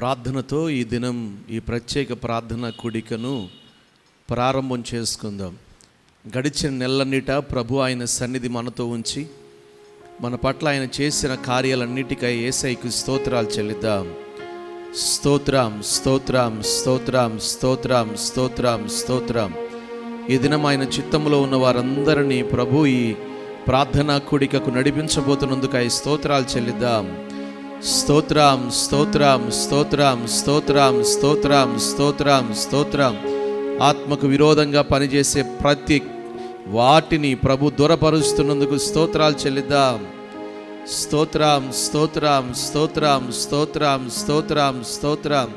ప్రార్థనతో ఈ దినం ఈ ప్రత్యేక ప్రార్థన కూడికను ప్రారంభం చేసుకుందాం. గడిచిన నెలలన్నిట ప్రభు ఆయన సన్నిధి మనతో ఉంచి మన పట్ల ఆయన చేసిన కార్యాలన్నిటికై యేసయ్యకు స్తోత్రాలు చెల్లిద్దాం. స్తోత్రం స్తోత్రం స్తోత్రం స్తోత్రం స్తోత్రం స్తోత్రం. ఈ దినం ఆయన చిత్తంలో ఉన్న వారందరినీ ప్రభు ఈ ప్రార్థనా కూడికకు నడిపించబోతున్నందుకై స్తోత్రాలు చెల్లిద్దాం. స్తోత్రం స్తోత్రం స్తోత్రం స్తోత్రం స్తోత్రం స్తోత్రం స్తోత్రం. ఆత్మకు విరోధంగా పనిచేసే ప్రతి వాటిని ప్రభు దూరపరుస్తున్నందుకు స్తోత్రాలు చెల్లిద్దాం. స్తోత్రం స్తోత్రం స్తోత్రం స్తోత్రం స్తోత్రం స్తోత్రం.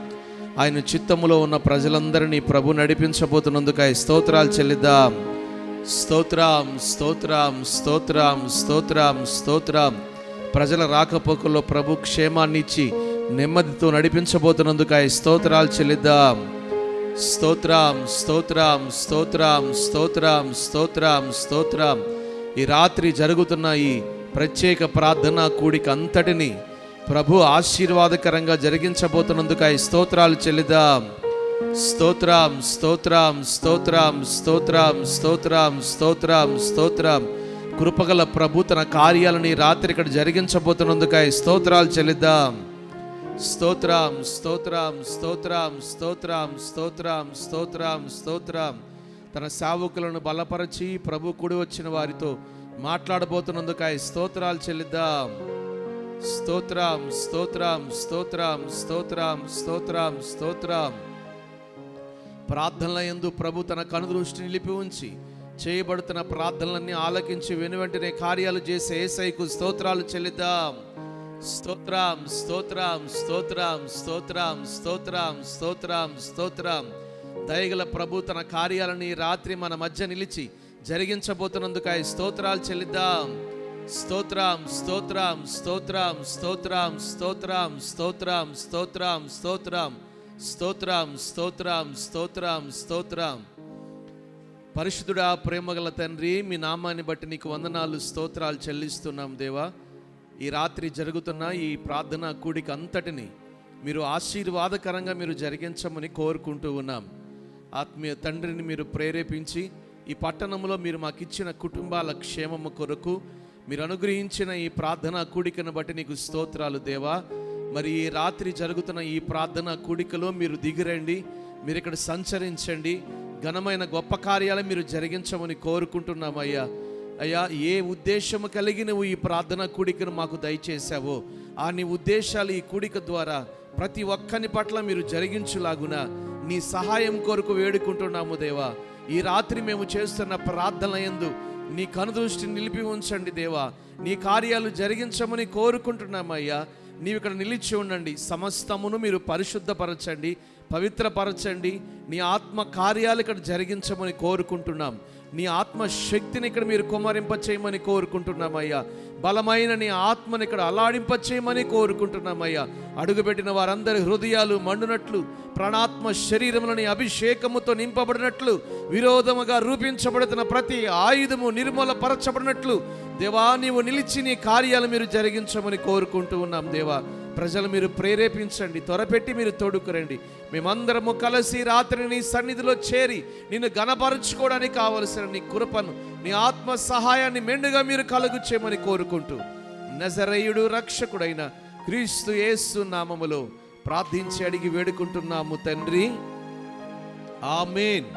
ఆయన చిత్తములో ఉన్న ప్రజలందరినీ ప్రభు నడిపించబోతున్నందుకై స్తోత్రాలు చెల్లిద్దాం. స్తోత్రం స్తోత్రం స్తోత్రం స్తోత్రం స్తోత్రం. ప్రజల రాకపోకల్లో ప్రభు క్షేమాన్ని ఇచ్చి నెమ్మదితో నడిపించబోతున్నందుకై స్తోత్రాలు చెల్లిద్దాం. స్తోత్రం స్తోత్రం స్తోత్రం స్తోత్రం స్తోత్రం స్తోత్రం. ఈ రాత్రి జరుగుతున్న ఈ ప్రత్యేక ప్రార్థనా కూడిక అంతటిని ప్రభు ఆశీర్వాదకరంగా జరిగించబోతున్నందుకై స్తోత్రాలు చెల్లిద్దాం. స్తోత్రం స్తోత్రం స్తోత్రం స్తోత్రం స్తోత్రం స్తోత్రం స్తోత్రం. కృపగల ప్రభు తన కార్యాలని రాత్రి ఇక్కడ జరిగించబోతున్నందుకై స్తోత్రాలు చెల్లిద్దాం. స్తోత్రం స్తోత్రం స్తోత్రం స్తోత్రం స్తోత్రం స్తోత్రం స్తోత్రం. తన సేవకులను బలపరచి ప్రభు కూడి వచ్చిన వారితో మాట్లాడబోతున్నందుకై స్తోత్రాలు చెల్లిద్దాం. స్తోత్రం స్తోత్రం స్తోత్రం స్తోత్రం స్తోత్రం స్తోత్రం. ప్రార్థనల యందు ప్రభు తన కనుదృష్టి నిలిపి ఉంచి చేయబడుతున్న ప్రార్థనలన్నీ ఆలకించి వెనువెంటనే కార్యాలు చేసే యేసయ్యకు స్తోత్రాలు చెల్లిద్దాం. స్తోత్రం స్తోత్రం స్తోత్రం స్తోత్రం స్తోత్రం స్తోత్రం స్తోత్రం. దయగల ప్రభు తన కార్యాలని రాత్రి మన మధ్య నిలిచి జరిగించబోతున్నందుకై స్తోత్రాలు చెల్లిద్దాం. స్తోత్రం స్తోత్రం స్తోత్రం స్తోత్రం స్తోత్రం స్తోత్రం స్తోత్రం స్తోత్రం స్తోత్రం స్తోత్రం స్తోత్రం స్తోత్రం. పరిశుద్ధుడా, ప్రేమగల తండ్రి, మీ నామాన్ని బట్టి నీకు వందనాలు స్తోత్రాలు చెల్లిస్తున్నాం దేవా. ఈ రాత్రి జరుగుతున్న ఈ ప్రార్థనా కూడిక అంతటిని మీరు ఆశీర్వాదకరంగా మీరు జరిగించమని కోరుకుంటూ ఉన్నాం. ఆత్మీయ తండ్రిని మీరు ప్రేరేపించి ఈ పట్టణంలో మీరు మాకు ఇచ్చిన కుటుంబాల క్షేమము కొరకు మీరు అనుగ్రహించిన ఈ ప్రార్థనా కూడికను బట్టి నీకు స్తోత్రాలు దేవా. మరి ఈ రాత్రి జరుగుతున్న ఈ ప్రార్థనా కూడికలో మీరు దిగిరండి, మీరు ఇక్కడ సంచరించండి, ఘనమైన గొప్ప కార్యాలు మీరు జరిగించమని కోరుకుంటున్నాం అయ్యా. అయ్యా, ఏ ఉద్దేశము కలిగి నువ్వు ఈ ప్రార్థనా కూడికను మాకు దయచేశావో ఆ నీ ఉద్దేశాలు ఈ కూడిక ద్వారా ప్రతి ఒక్కని పట్ల మీరు జరిగించులాగున నీ సహాయం కొరకు వేడుకుంటున్నాము దేవా. ఈ రాత్రి మేము చేస్తున్న ప్రార్థన యందు నీ కనుదృష్టి నిలిపి ఉంచండి దేవా. నీ కార్యాలు జరిగించమని కోరుకుంటున్నామయ్యా. నీవు ఇక్కడ నిలిచి ఉండండి, సమస్తమును మీరు పరిశుద్ధపరచండి, పవిత్రపరచండి. నీ ఆత్మ కార్యాలు ఇక్కడ జరిగించమని కోరుకుంటున్నాం. నీ ఆత్మ శక్తిని ఇక్కడ మీరు కుమ్మరింపచేయమని కోరుకుంటున్నామయ్యా. బలమైన నీ ఆత్మని ఇక్కడ అలాడింపచేయమని కోరుకుంటున్నామయ్యా. అడుగుపెట్టిన వారందరి హృదయాలు మండునట్లు, ప్రాణాత్మ శరీరములని అభిషేకముతో నింపబడినట్లు, విరోధముగా రూపించబడుతున్న ప్రతి ఆయుధము నిర్మూలపరచబడినట్లు దేవా నీవు నిలిచి నీ కార్యాలు మీరు జరిగించమని కోరుకుంటూ ఉన్నాం దేవా. ప్రజలు మీరు ప్రేరేపించండి, త్వరపెట్టి మీరు తోడుకురండి. మేమందరము కలిసి రాత్రి నీ సన్నిధిలో చేరి నిన్ను గణపరచుకోవడానికి కావలసిన నీ కృపను, నీ ఆత్మ సహాయాన్ని మెండుగా మీరు కలుగు చేయమని కోరుకుంటూ నజరేయుడు రక్షకుడైన క్రీస్తు యేసు నామములో ప్రార్థించి అడిగి వేడుకుంటున్నాము తండ్రి, ఆమేన్.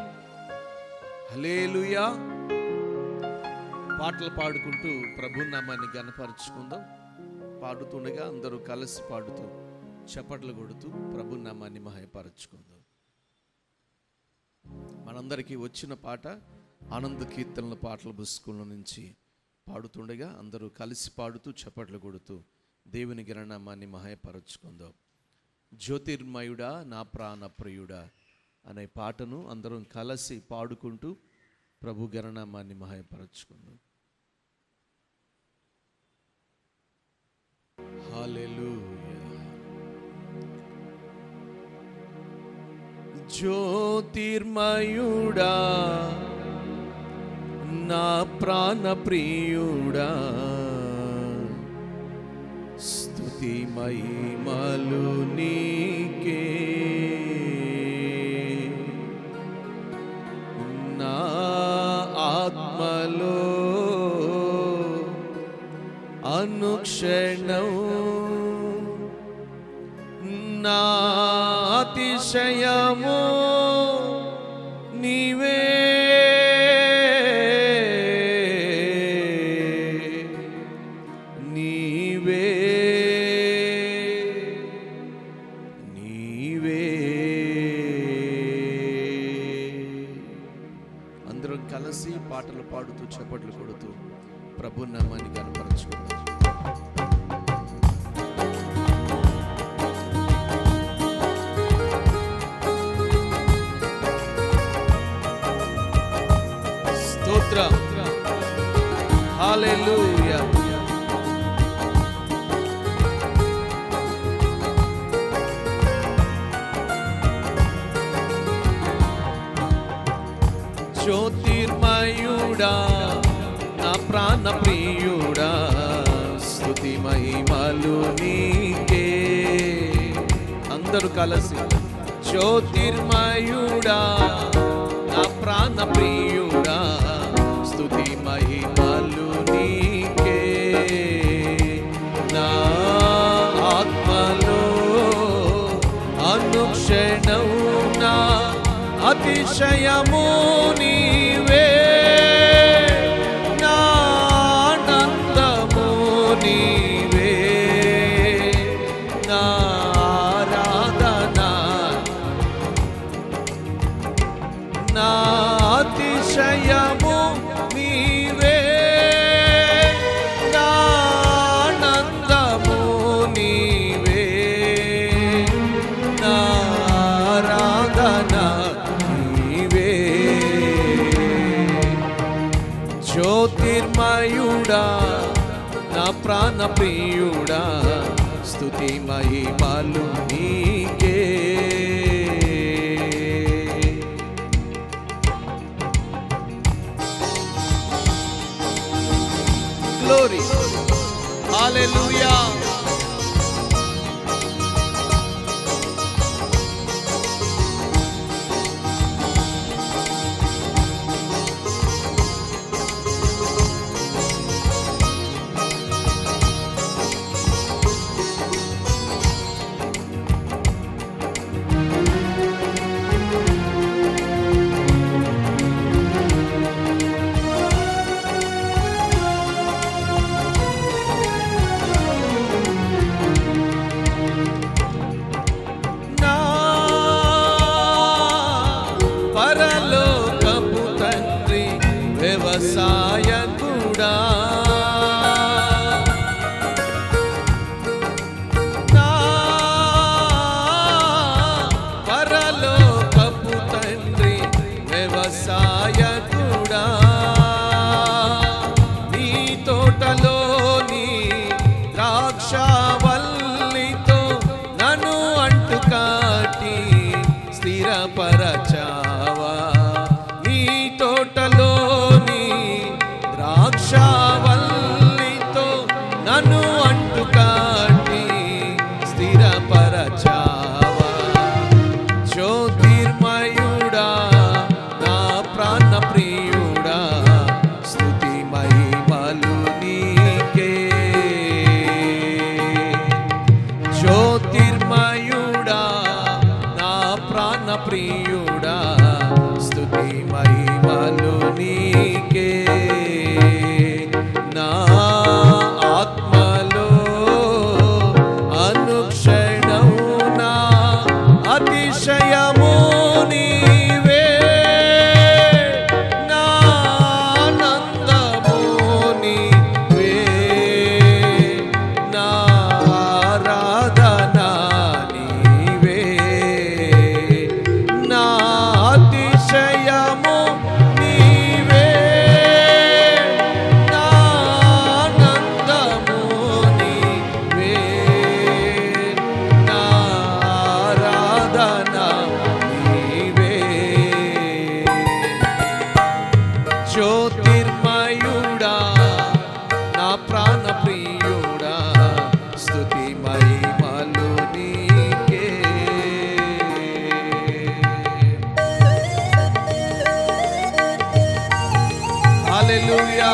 హల్లెలూయా. పాటలు పాడుకుంటూ ప్రభు నామాన్ని గణపరచుకుందాం. పాడుతుండగా అందరూ కలిసి పాడుతూ చప్పట్లు కొడుతూ ప్రభు నామాన్ని మహిమపరచుకుందాం. మనందరికీ వచ్చిన పాట ఆనంద కీర్తనల పాటల పుస్తకంలో నుంచి పాడుతుండగా అందరూ కలిసి పాడుతూ చప్పట్లు కొడుతూ దేవుని ఘననామాన్ని మహిమపరచుకుందాం. జ్యోతిర్మయుడా నా ప్రాణ ప్రియుడా అనే పాటను అందరం కలిసి పాడుకుంటూ ప్రభు ఘననామాన్ని మహిమపరచుకుందాం. హల్లెలూయా. జ్యోతిర్మయుడా నా ప్రాణ ప్రియుడా స్తుతి మహిమలు నీకే నీకే నా ఆత్మలో అనుక్షణం నా అతిశయము నీవే నీవే నీవే. అందరం కలిసి పాటలు పాడుతూ చప్పట్లు కొడుతూ ప్రభు నామాన్ని కనపరచుకుందాం. స్తోత్రం, హల్లెలూయా. జ్యోతిర్మయుడా నా ప్రాణ ప్రియుడా స్తుతి మహిమలు నీకే. అందరూ కలిసి జ్యోతిర్మయుడా నా ప్రాణ ప్రియుడా స్తుతి మహిమలు నీకే. నా ఆత్మలో అనుక్షణం నా అతిశయము నీవే, నా ఆనందము నీవే, నా ఆరాధన నా అతిశయము నీవే, నా ఆనందము నీవే, నా ఆరాధన నీవే. జ్యోతిర్మయుడా నా ప్రాణ ప్రియుడా స్తుతి మహిమలు నీకే. Glory, hallelujah. పరలోకపు తండ్రి వ్యవసాయకుడా నా పరలోకపు తండ్రి వ్యవసాయకుడా నీ తోటలోని ద్రాక్షవల్లితో నన్ను అంటుకాటి స్థిరపరచావా. నీ తోటలోని ద్రాక్షవల్లితో నన్ను అంటుకాటి స్థిరపరచావా. జ్యోతిర్మయుడా నా ప్రాణ ప్రియుడా స్తుతి మహిమలు నీకే. జ్యోతిర్మయుడా నా ప్రాణ ప్రియుడా స్తుతి మహిమలు నీకే. నా ఆత్మలో అనుక్షణం నా అతిశయము నీవే, నా ఆనందము నీవే, నా ఆరాధన నీవే, నా అతిశయము నీవే, నా ఆనందము నీవే, నా ఆరాధన నీవే. జ్యోతిర్మయుడా నా ప్రాణ ప్రియుడా స్తుతి మహిమలు నీకే. హల్లెలూయా.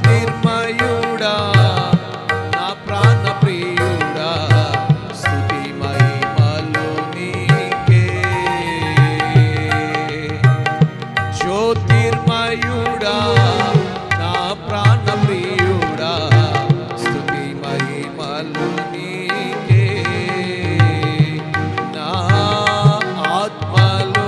జ్యోతిర్మయుడా నా ప్రాణ ప్రియుడా స్తుతి మహిమలు నీకే. జ్యోతిర్మయుడా నా ప్రాణ ప్రియుడా స్తుతి మహిమలు నీకే. నా ఆత్మలో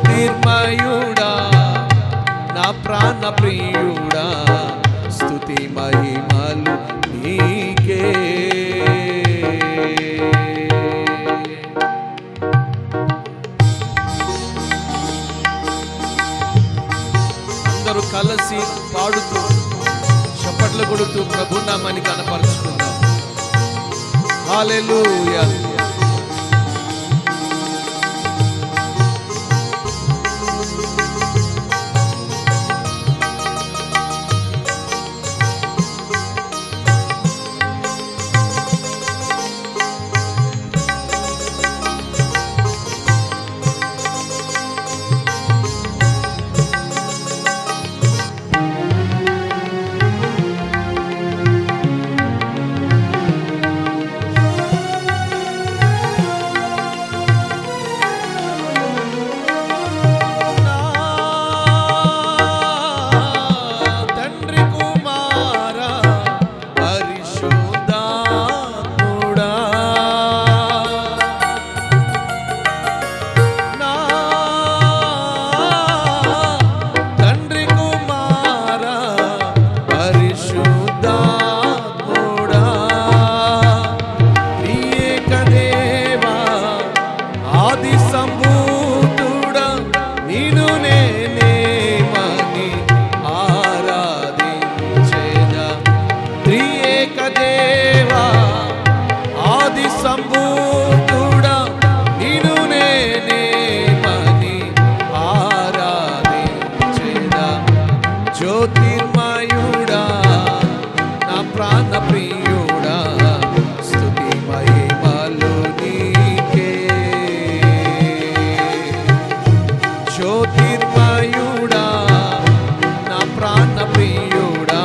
జ్యోతిర్మయుడా నా ప్రాణ ప్రియుడా స్తుతి మహిమలు నీకే. అందరూ కలిసి పాడుతూ చప్పట్లు కొడుతూ ప్రభు నామాన్ని కనపరుచుకుందాం. హల్లెలూయా. జ్యోతిర్మయుడా నా ప్రాణ ప్రియుడా స్తుతి మహిమలు నీకే. జ్యోతిర్మయుడా నా ప్రాణ ప్రియుడా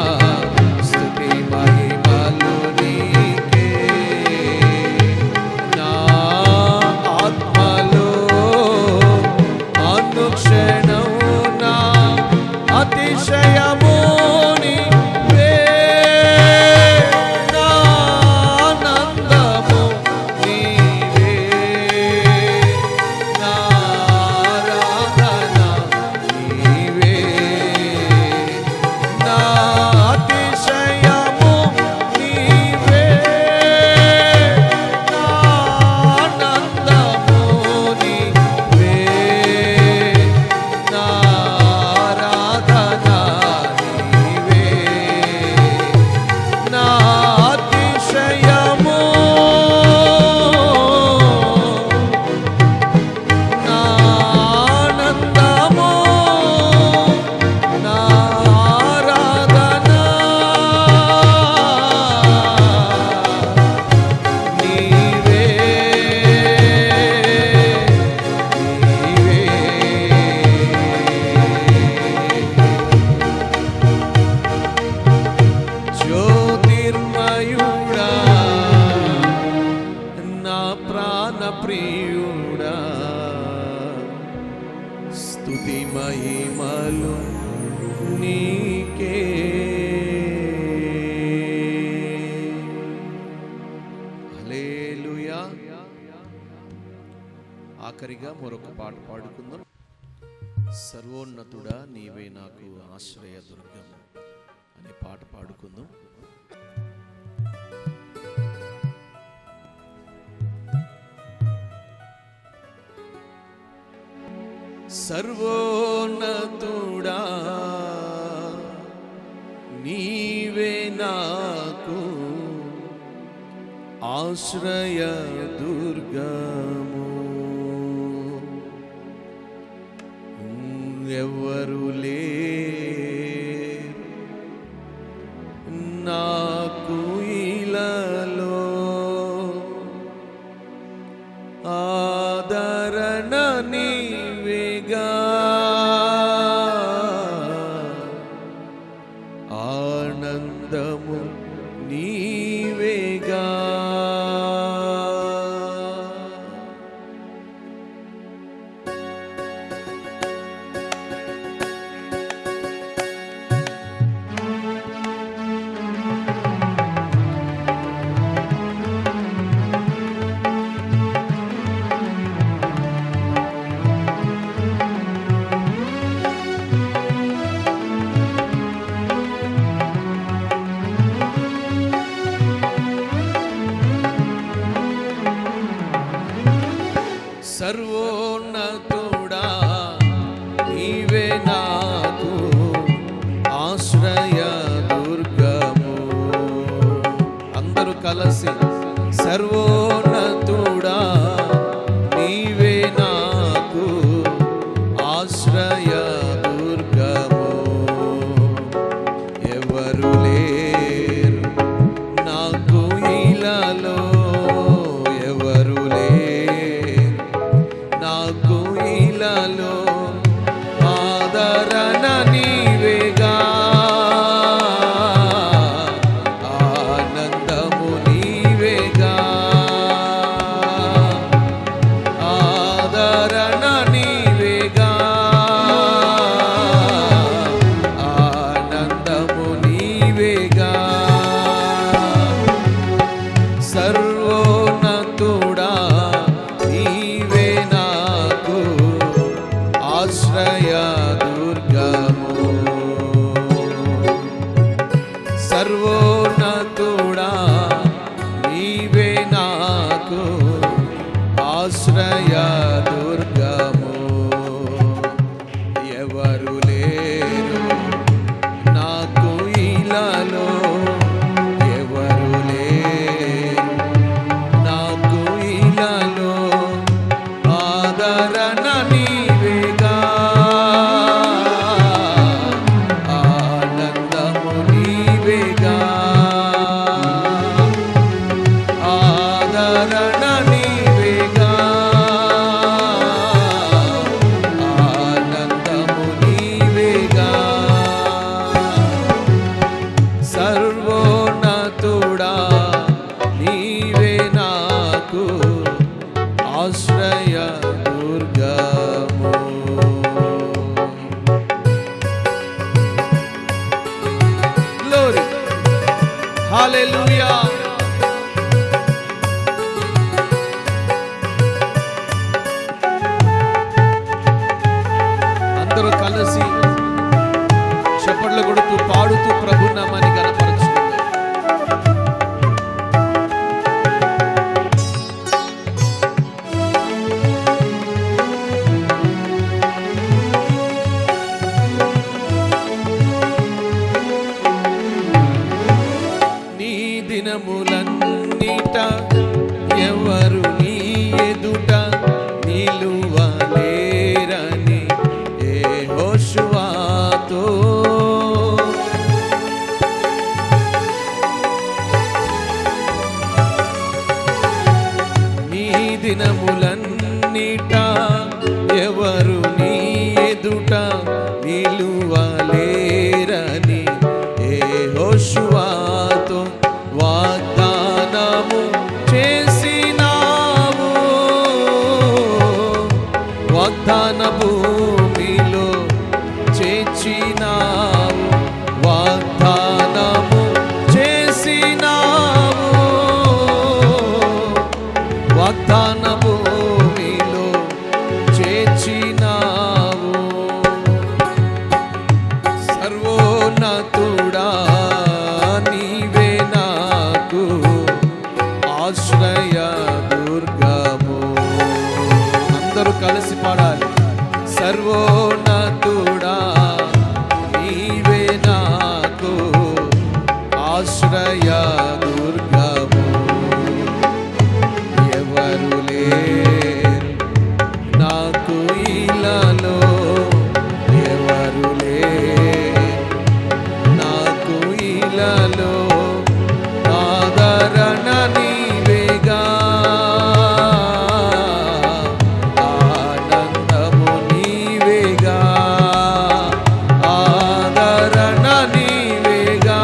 స్తుతి మహిమలు నీకే. నా ప్రియుడా, స్తుతి మహిమలు నీకే. హల్లెలూయా. ఆఖరిగా మరొక పాట పాడుకుందాం. సర్వోన్నతుడా నీవే నాకు ఆశ్రయ దుర్గం అనే పాట పాడుకుందాం. సర్వోన్నతుడా నీవే నాకు ఆశ్రయ దుర్గము, ఎవ్వరు లేరు నాకు ఇలలో, ఆదరణ నీవేగా, ఆనందము నీవేగా. సర్వోన్నతుడా నీవే నాకు ఆశ్రయ దుర్గము. అందరూ కలిసి సర్వోన్నతుడా నీవే నాకు ఆశ్రయ దుర్గము, ఎవరు లేరు నాకు ఇలలో, ఎవరు లేరు నాకు ఇలలో, ఆదరణ నీవేగా, ఆనందము నీవేగా, ఆదరణ నీవేగా, ఆనందము నీవేగా. సర్వోన్నతుడా నీవే నాకు ఆశ్రయ దుర్గము, సర్వోన్నతుడా నీవే నాకు ఆశ్రయ దుర్గము, ఎవరు లేరు నాకు ఇలలో, ఎవరు లేరు నాకు ఇలలో, ఆదరణ నీవేగా, ఆనందము నీవేగా, ఆదరణ నీవేగా, ఆనందము నీవేగా. సర్వోన్నతుడా నీవే నాకు ఆశ్రయ దుర్గము. గ్లోరీ, హల్లెలూయా. అందరూ కలిసి చప్పట్లు కొడుతూ పాడుతూ ప్రభు నామాన్ని ఘనపరచుకుందాం. నీ దినములన్నిట ఎవరు నీ ఎదుట నిలువలేరని యెహోషువతో నీ దినములన్నిట ఎవరు నీ ఎదుట నిలువలేరని యెహోషువతో వాగ్దానము చేసినావు, వాగ్దాన భూమిలో చేర్చినావు, వాగ్దానము చేసినావు, వాగ్దాన భూమిలో చేర్చినావు. సర్వోన్నతుడా నీవే నాకు ఆశ్రయ దుర్గము. అందరూ కలిసి పాడాలి. సర్వోన్నతుడా నీవే నాకు ఆశ్రయ దుర్గము. ఎవరు లేరు నాకు ఇలాలో, ఎవరు లేరు నాకు ఇలాలో, ఆదరణ నీవేగా, ఆనందము నీవేగా, ఆదరణ నీవేగా,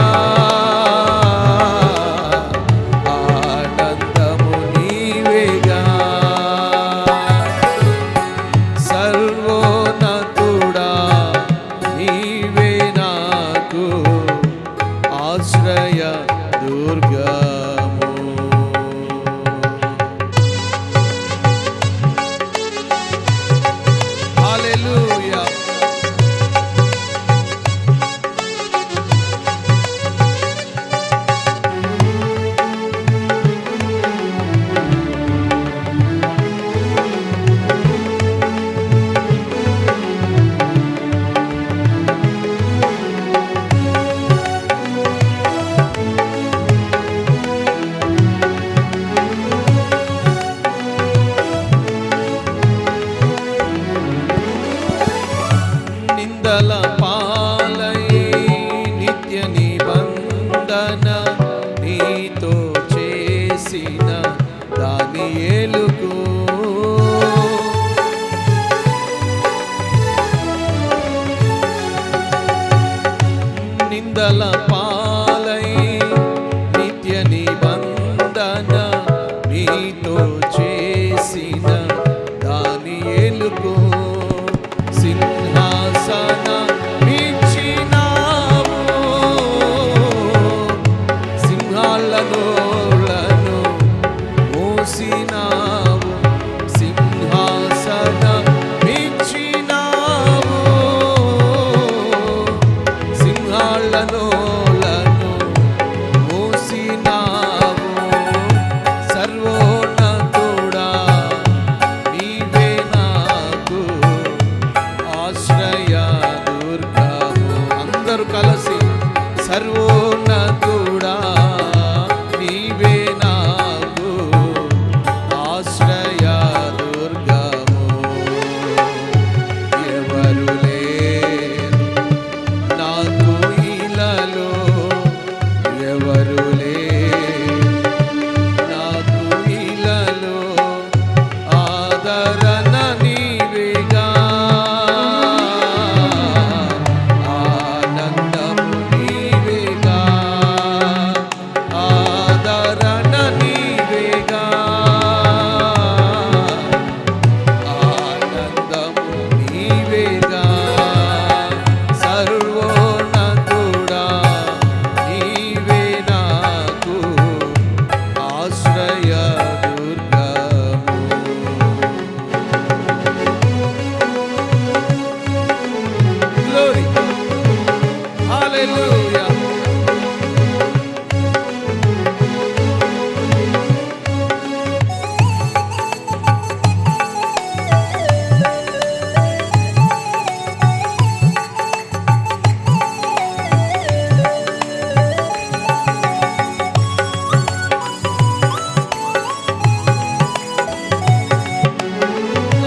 ఆనందము నీవేగా. సర్వోన్నతుడా నీవే నాకు ఆశ్రయ దుర్గము. హల్లెలూయా. నిందల పాలై నిత్య నిబంధన నీతో చేసిన దానియేలుకు, నిందల పాలై నిత్య నిబంధన నీతో చేసిన దానియేలుకు సింహాసన మించినావు, సింహాలను మోసినావు, సింహాసన మించినావు, సింహాలను మోసినావు. సర్వోన్నతుడా నీవే నాకు ఆశ్రయ దుర్గము. అందరూ కలిసి సర్వోన్నతుడా నీవే నాకు ఆశ్రయ దుర్గము. ఎవరు లేరు నాకు ఇలాలో, ఎవరు లేరు నాకు ఇలాలో, ఆదరణ నీవేగా, ఆనందము నీవేగా, ఆదరణ నీవేగా, ఆనందము నీవేగా. సర్వోన్నతుడా నీవే నాకు ఆశ్రయ దుర్గము. Glory. Hallelujah.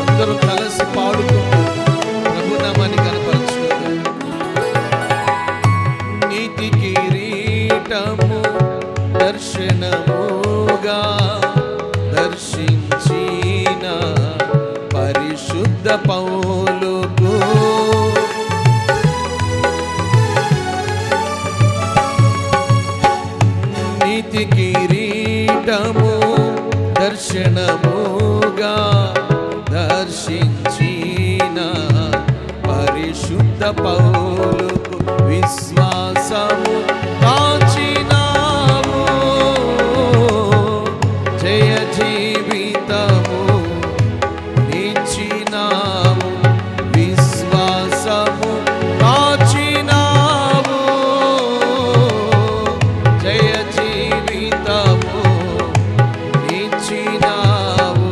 అందరూ కలిసి పాడుకుంటూ ప్రభునామాన్ని కనపరచుకుందాం. నీతి కిరీటము దర్శనముగా దర్శించిన పరిశుద్ధ పౌలుకు, నీతి కిరీటము దర్శనముగా దర్శించిన పౌలుకు విశ్వాసము కాచినావు, జయ జీవితము నిచ్చినావు, విశ్వాసము కాచినావు, జయ జీవితము నిచ్చినావు.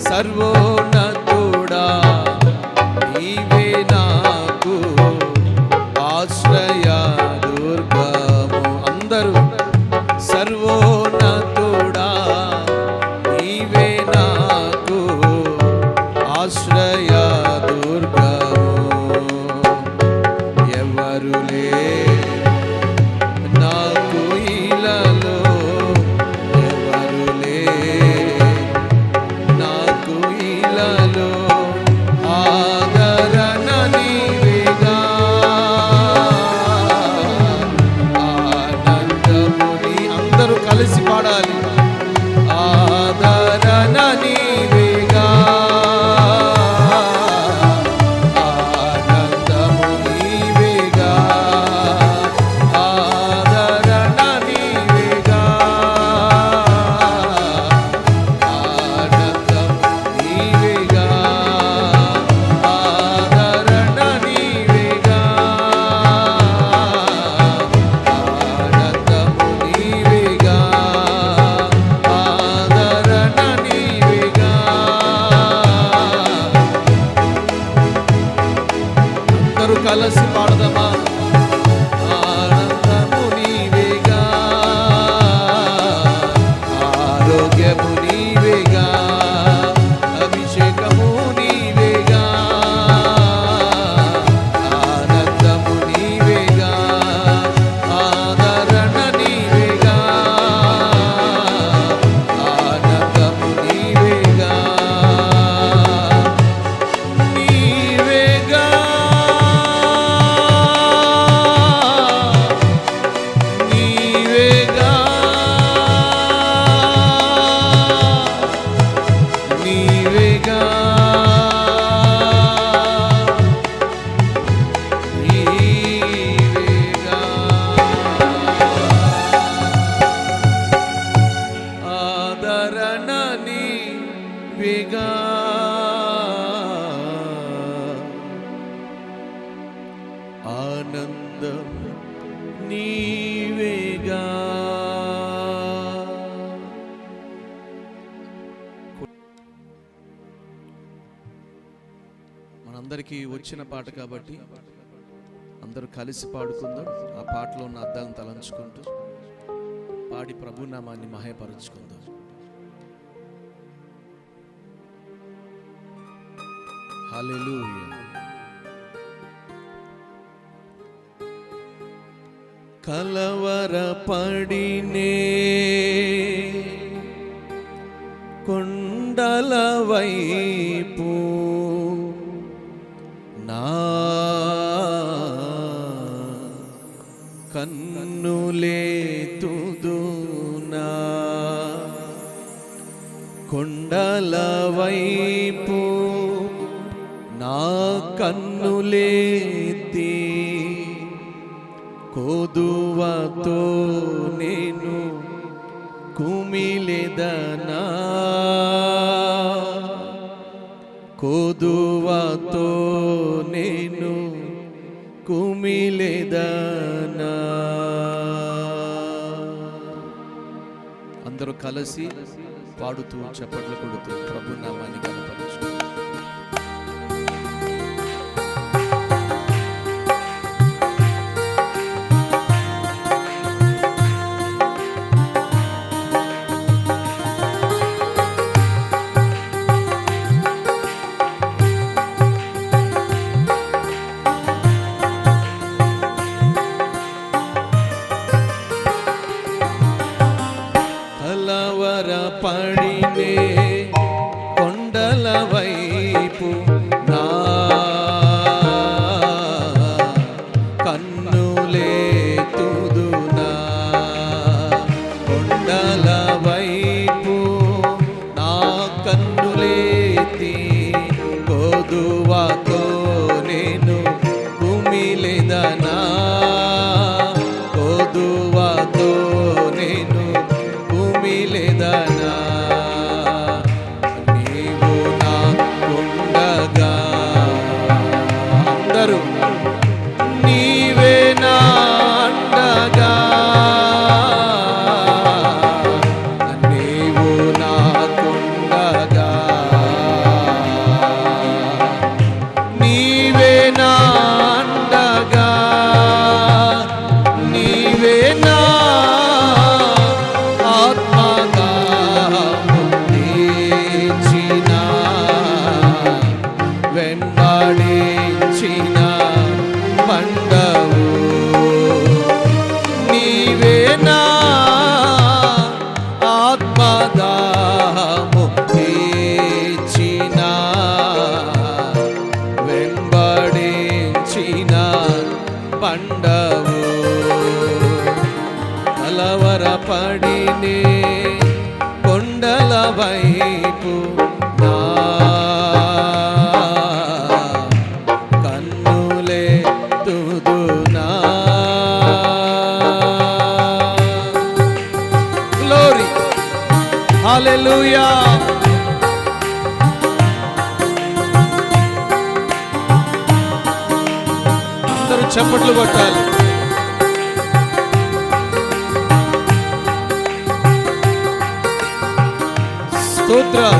సర్వోన్నతుడా నీవే నాకు ఆశ్రయ దుర్గము. అందరూ సర్వోన్నతుడా నీవే నాకు ఆశ్రయ దుర్గము. ఎవరులే నాకు ఇలలో, ఎవరులే నాకు ఇలలో, ఆదరణ నీవేగా, ఆనందముని. అందరూ కలిసి పాడాలి. ఆదరణ నీవేగా, ఆనందము నీవేగా, ఆదరణ నీవేగా, ఆనందము నీవేగా, ఆదరణ నీవేగా, ఆనందము నీవేగా, ఆదరణ నీవేగా. అందరూ కలిసి పాడదామా. ఆనందము నీవేగా, ఆరోగ్యము నీవేగా, అభిషేకము నీవేగా, ఆనందము నీవేగా, ఆదరణ నీవేగా, ఆనందము నీవేగా, నీవేగా, నీవేగా, నీవేగా, నీవేగా, ఆదరణ నీవేగా, ఆనందం నీవేగా. మనందరికీ వచ్చిన పాట కాబట్టి అందరూ కలిసి పాడుకుందాం. ఆ పాటలో ఉన్న అర్థాలను తలంచుకుంటూ పాడి ప్రభునామాన్ని మహిమపరుచుకుందాం. హల్లెలూయా. కలవరపడినే కొండల వైపు నా కన్నులేతుదునా, కొండల వైపు నా కన్నులేతి, కోదువతో నేను కుమిలెదనా, కోదువతో నేను కుమిలెదనా. అందరూ కలిసి పాడుతూ చప్పట్లు కొడుతూ ప్రభు నామాన్ని కనపరచు. కలవరపడినే కొండల వై వైపు నా కన్నులెత్తుదునా. గ్లోరీ, హల్లెలూయా. అందరూ చప్పట్లు కొట్టాలి. స్తోత్రం.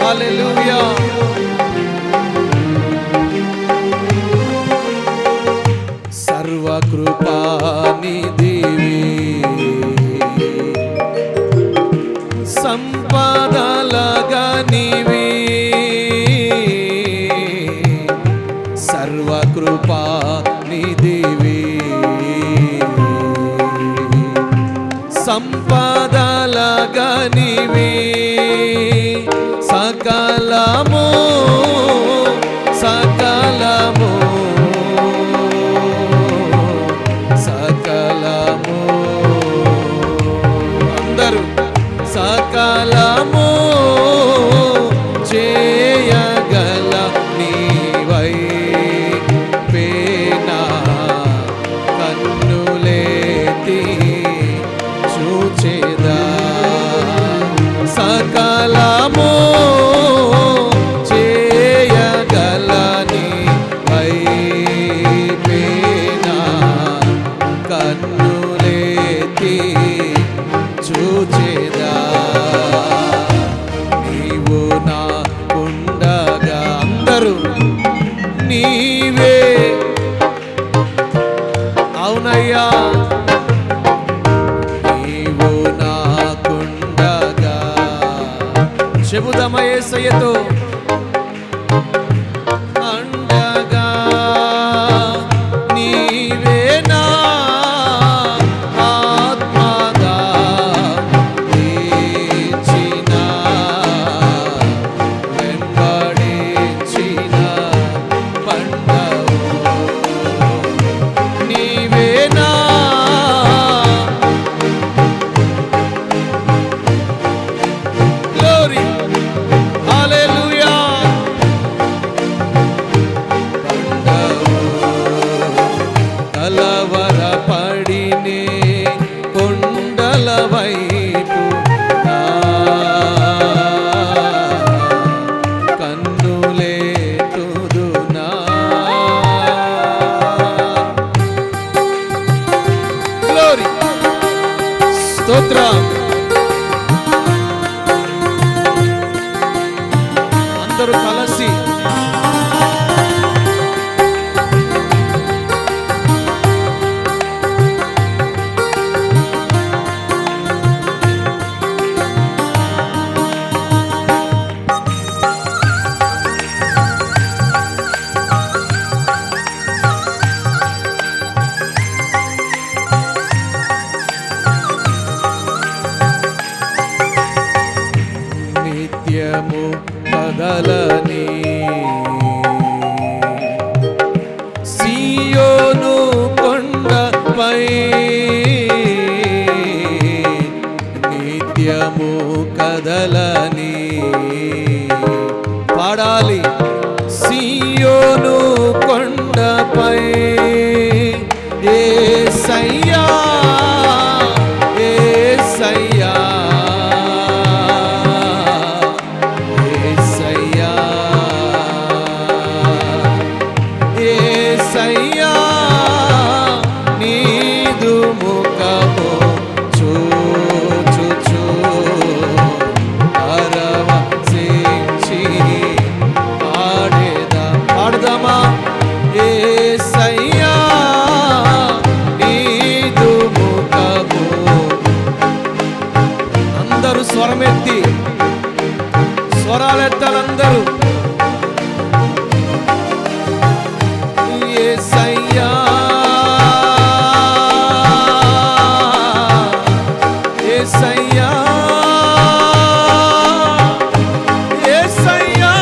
హల్లెలూయా. సర్వకృపానిధివి, సంపదలగనివి, సర్వకృపానిధివి, సంపదలగనివి, సకలము సకలము సకలము, అందరూ సకలము చేయగల నీవైపేనా కన్నులెత్తి చూచెదా. సకలము చేయగల నీవైపేనా కన్నులెత్తి చూచెదా. నీవు నాకుండగా, అందరూ నీవే. అవునయ్యా, నీవు నాకుండగా. చెబుదామా యేసయ్యతో, అండగా నీవే నా ఆత్మగా తీర్చిన, వెంబడించిన పండవు నీవే నా. గ్లోరీ, హల్లెలూయా. కలవరపడినే కొండల వైపు నా కన్నులెత్తుదునా. గ్లోరీ, స్తోత్రం. అందరూ కలిసి నిత్యము కదలని సియోను కొండపై, నిత్యము కదలని పాడాలి. సియోను కొండపై యేసయ్యా, యేసయ్యా, యేసయ్యా, యేసయ్యా, నీదు ముఖము చూచుచు పరవశించి పాడేదా. పాడదామా? యేసయ్యా, నీదు ముఖము. అందరూ స్వరమెత్తి, స్వరాలెత్తాలందరూ. యేసయ్యా, యేసయ్యా, యేసయ్యా,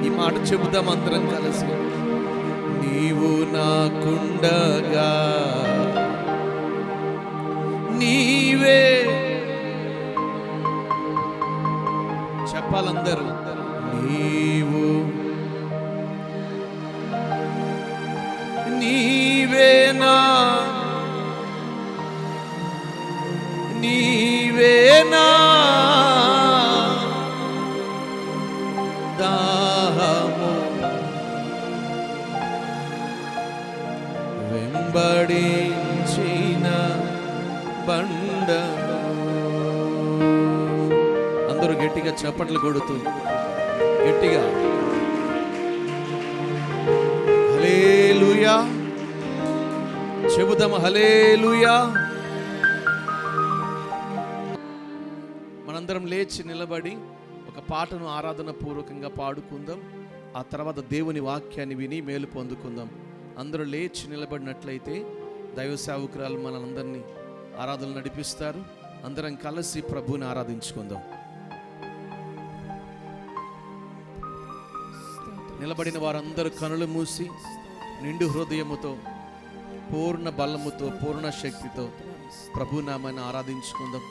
ఈ మాట చెబుదాం అందరం కలిసి. నీవు నాకుండగా నీవే, చెప్పాలందరూ. నీవు నీవేనా, నీవేనా దాహము వెంబడించిన బండ. అందరూ గట్టిగా చప్పట్లు కొడుతూ గట్టిగా హల్లెలూయా చెబుదాం. హల్లెలూయా. మనందరం లేచి నిలబడి ఒక పాటను ఆరాధన పూర్వకంగా పాడుకుందాం. ఆ తర్వాత దేవుని వాక్యాన్ని విని మేలు పొందుకుందాం. అందరూ లేచి నిలబడినట్లయితే దైవ సేవకురాలు మనందరినీ ఆరాధన నడిపిస్తారు. అందరం కలిసి ప్రభువుని ఆరాధించుకుందాం. నిలబడిన వారందరూ కనులు మూసి నిండు హృదయముతో, పూర్ణ బలముతో, పూర్ణ శక్తితో ప్రభు నామాన్ని ఆరాధించుకుందాం.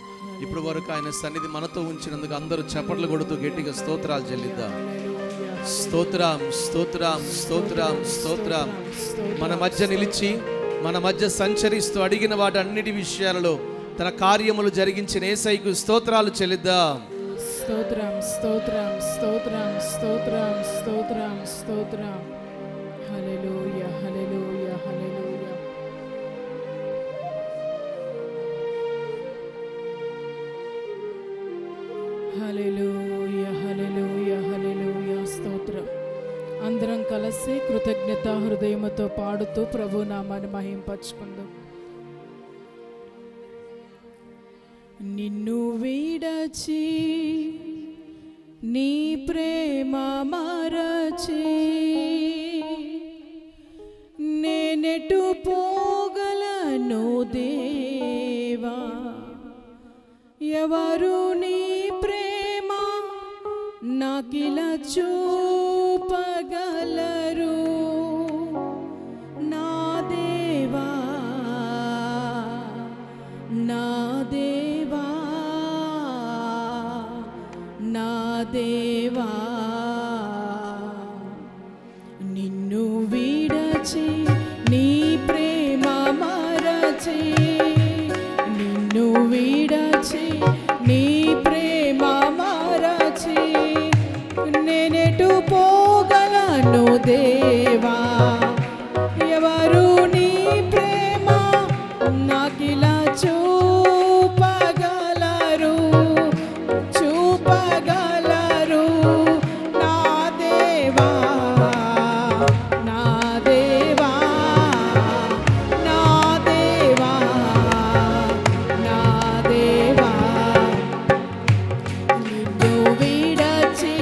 ఇప్పుడు వరకు ఆయన సన్నిధి మనతో ఉంచినందుకు అందరూ చప్పట్లు కొడుతూ గట్టిగా స్తోత్రాలు చెల్లిద్దాం. స్తోత్రం, స్తోత్రం, స్తోత్రం, స్తోత్రం. మన మధ్య నిలిచి, మన మధ్య సంచరిస్తూ అడిగిన వాటి అన్నిటి విషయాలలో తన కార్యములు జరిగించిన యేసయ్యకు స్తోత్రాలు చెల్లిద్దాం. స్తోత్రం, స్తోత్రం, స్తోత్రం, స్తోత్రం, స్తోత్రం, స్తోత్రం. హల్లెలూయా, హల్లెలూయా, హల్లెలూయా. హల్లెలూయా, హల్లెలూయా, హల్లెలూయా. స్తోత్రం. అందరం కలిసి కృతజ్ఞత హృదయముతో పాడుతూ ప్రభు నామాన్ని మహింపరచుకుందాం. నిన్ను విడచి నీ ప్రేమ మరచి నేనెటు పోగలను దేవా, ఎవరు నీ ప్రేమ నాకిలా చూపగలరు. నా దేవా, నా దేవా, నా దేవా. నిన్ను విడచి నీ ప్రేమ మరచి, నిన్ను విడచి నీ ప్రేమ మరచి నేనెటు పోగలను దేవా, ఎవరు నీ ప్రేమ నాకిలా చూపగలరు, చూపగలరు. నా దేవా, నా దేవా, నా దేవా, నా దేవా. నిన్ను విడచి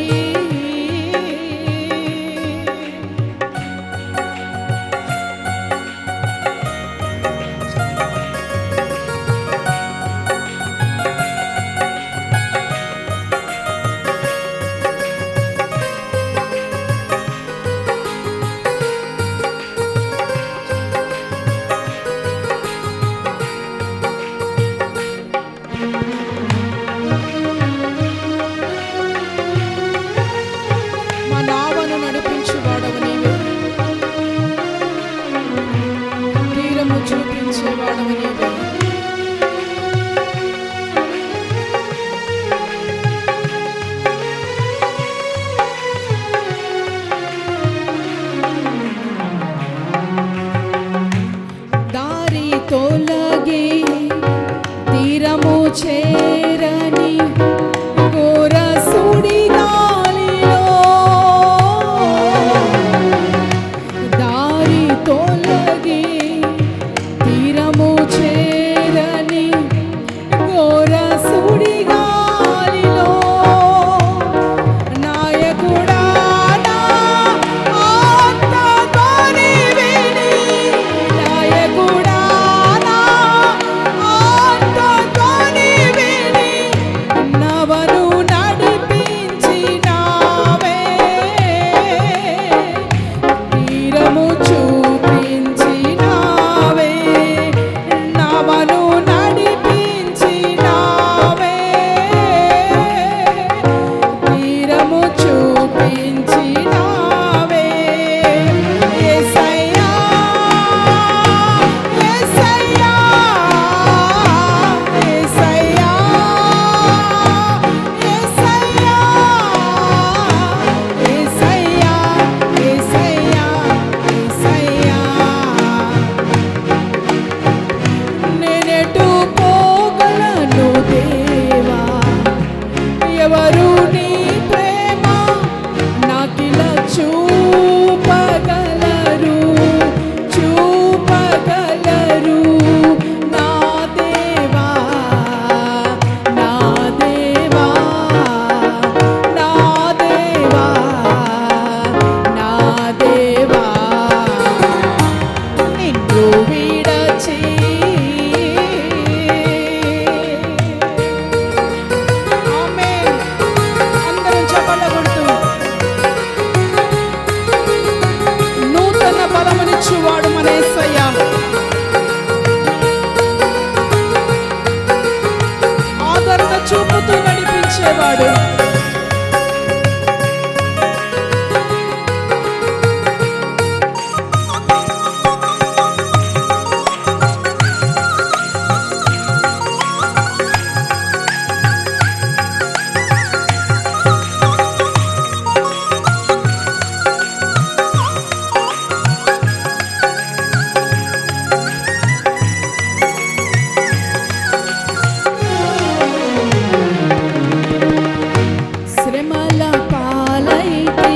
శ్రమల పాలైతే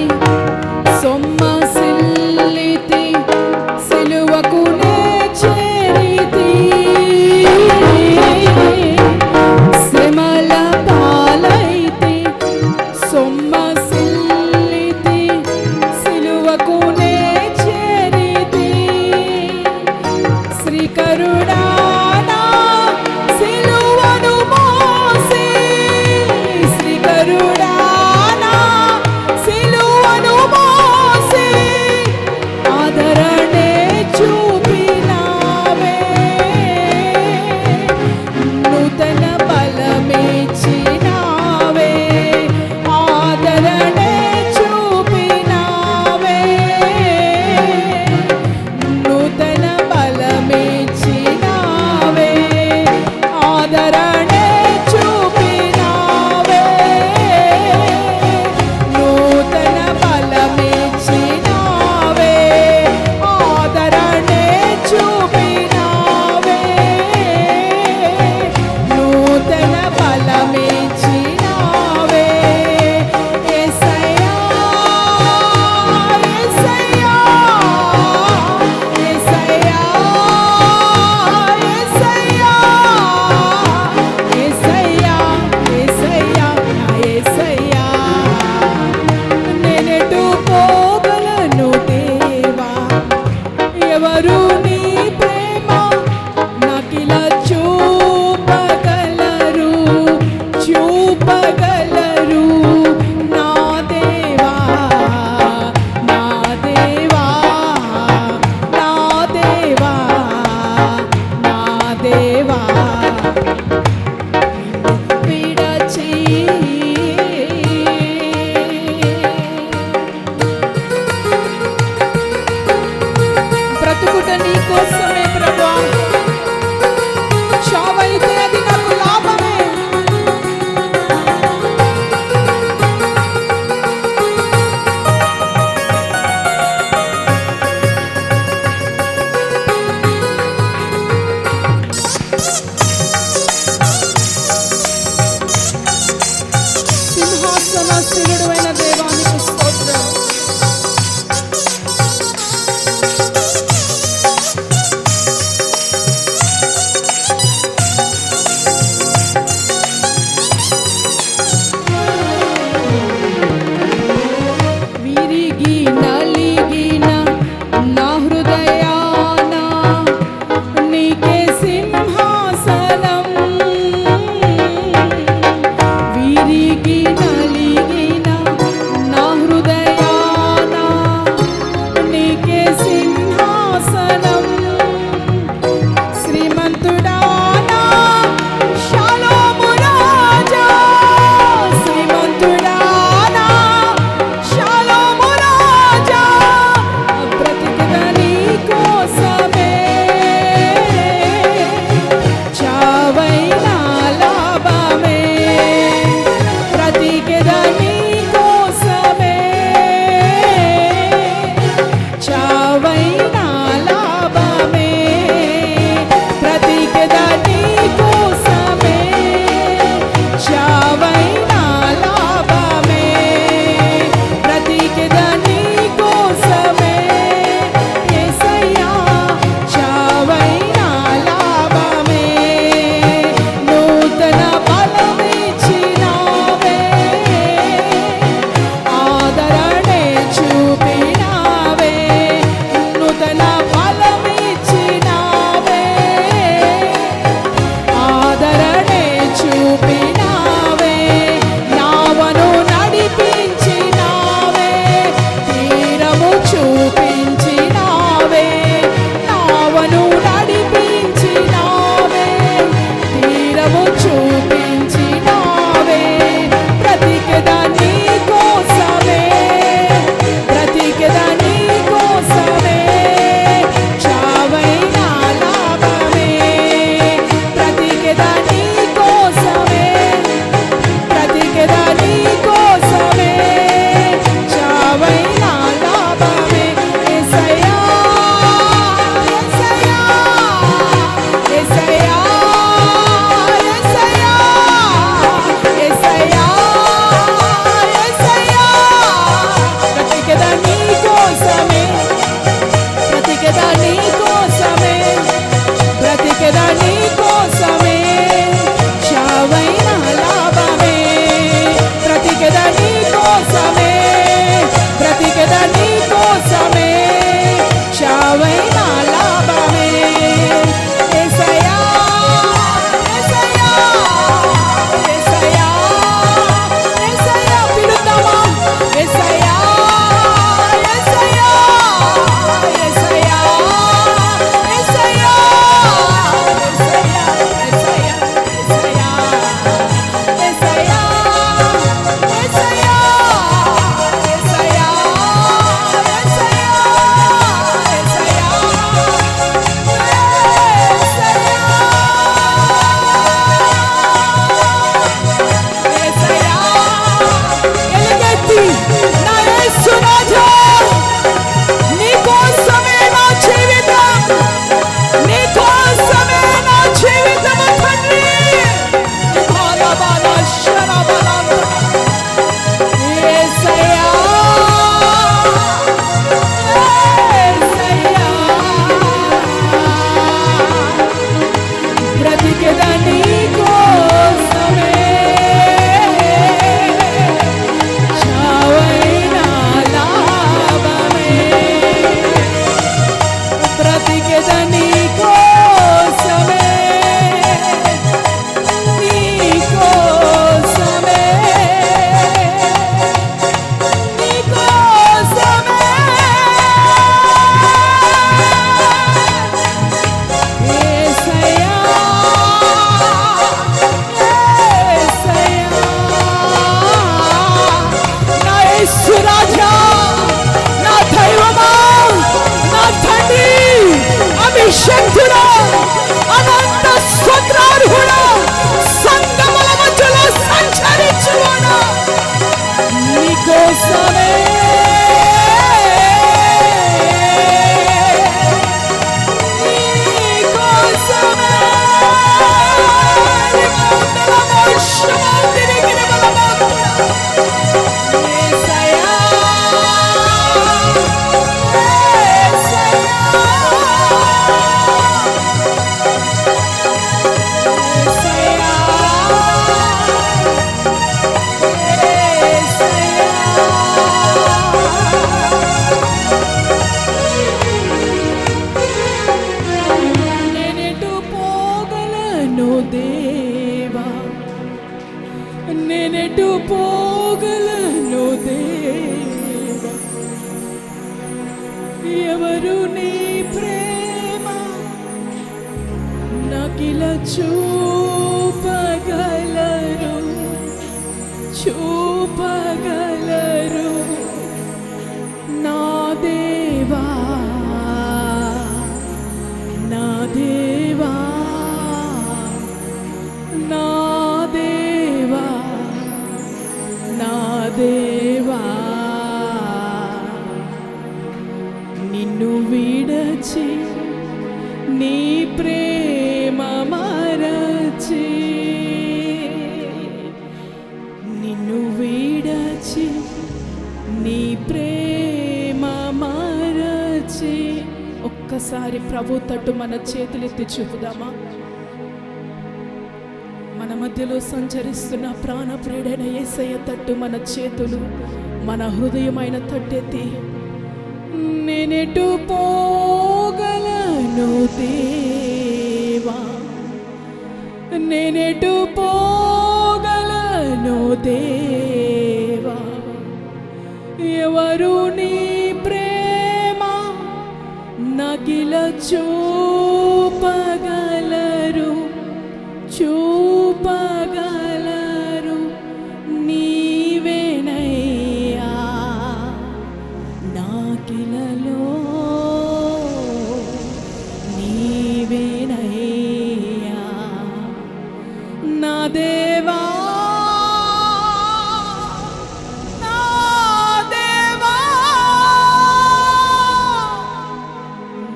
సొమ్మసిల్లితి సిలువకు నే చేరితి శ్రమల పాలైతే సొమ్మసిల్లితి సిలువకు నే చేరితి శ్రీకరుడా నా సిలువను మోసి శ్రీకరుడా నా సిలువను మోసి ఆదరణే చూపినావే నూతన బలమిచ్చినావే ఆదరణే చూపినావే నూతన బలమిచ్చినావే ఆదరణే చూపినావే నూతన బలమిచ్చినావే ఆదరణే చూపినావే నూతన బలమిచ్చినావే యేసయ్యా యేసయ్యా యేసయ్యా యేసయ్యా యేసయ్యా నా యేసయ్యా నేనెటు పోగలను దేవా ఎవరు నీ ప్రేమ నాకిలా చూపగలరు చూపగలరు నా దేవా నా దేవా నా దేవా నా దేవా విడచి బ్రతుకుట నీ కోసమే ప్రభువా చావైతే అది నాకు లాభమే సింహాసనాసీనుడైన దేవానికి స్తోత్రం విరిగి నలిగిన నా హృదయాన నీకే సింహాసనం విరిగి నలిగిన నా హృదయాన నీకే సింహాసనం శ్రీమంతుడానా షాలోము రాజా శ్రీమంతుడానా షాలోము రాజా బ్రతికిన నీ కోసమే చావైనా లాభమే బ్రతికిన నీ కోసమే చావైనా లాభమే బ్రతికిన నీ కోసమే చావైనా లాభమే బ్రతికిన నీ కోసమే యేసయ్యా చావైనా లాభమే నూతన బలమిచ్చినావే శక్తి నా యేసు రాజా, నీ కోసమే నా జీవితం, నీ కోసమే నా జీవితం తండ్రి. బాలబాల శరబలంత యేసయ్యా, యేసయ్యా, బ్రతికెదా నీ కోసమే, చావైనా లాభమే, బ్రతికెదా నీ కోసమే, నీ కోసమే, నీ కోసమే. యేసయ్యా, యేసయ్యా, నా యేసు రాజా, నా దైవమా, నా తండ్రి, అభిషక్తుడా, అనంత స్తోత్రార్హుడా, సంగమల మధ్యలో సంచరించువాడా, నీ కోసమే, నీ కోసమే. యేసయ్యా, నేనెటు పోగలను దేవా, నేనెటు పోగలను దేవా, ఎవరు నీ ప్రేమ నాకిలా చూపగలరు, చూపగలరు నా దేవా, నా దేవా, నా దేవా, నా దేవా. నిన్ను విడచి నీ ప్రేమ మరచి, నిన్ను విడచి నీ ప్రేమ మరచి. ఒక్కసారి ప్రభు తట్టు మన చేతులెత్తి చూపుదామా? మన మధ్యలో సంచరిస్తున్న ప్రాణప్రియుడైన యేసయ్య తట్టు మన చేతులు, మన హృదయమైన తట్టెత్తి, నేనెటు పోగలను దేవా, నేనెటు పోగలను దేవా, ఎవరు నీ ప్రేమ నాకిలా చూపగలరు, చూపగలరు నీవేనయ్యా, నాకిలలో నీవేనయ్యా, నా దేవా, నా దేవా,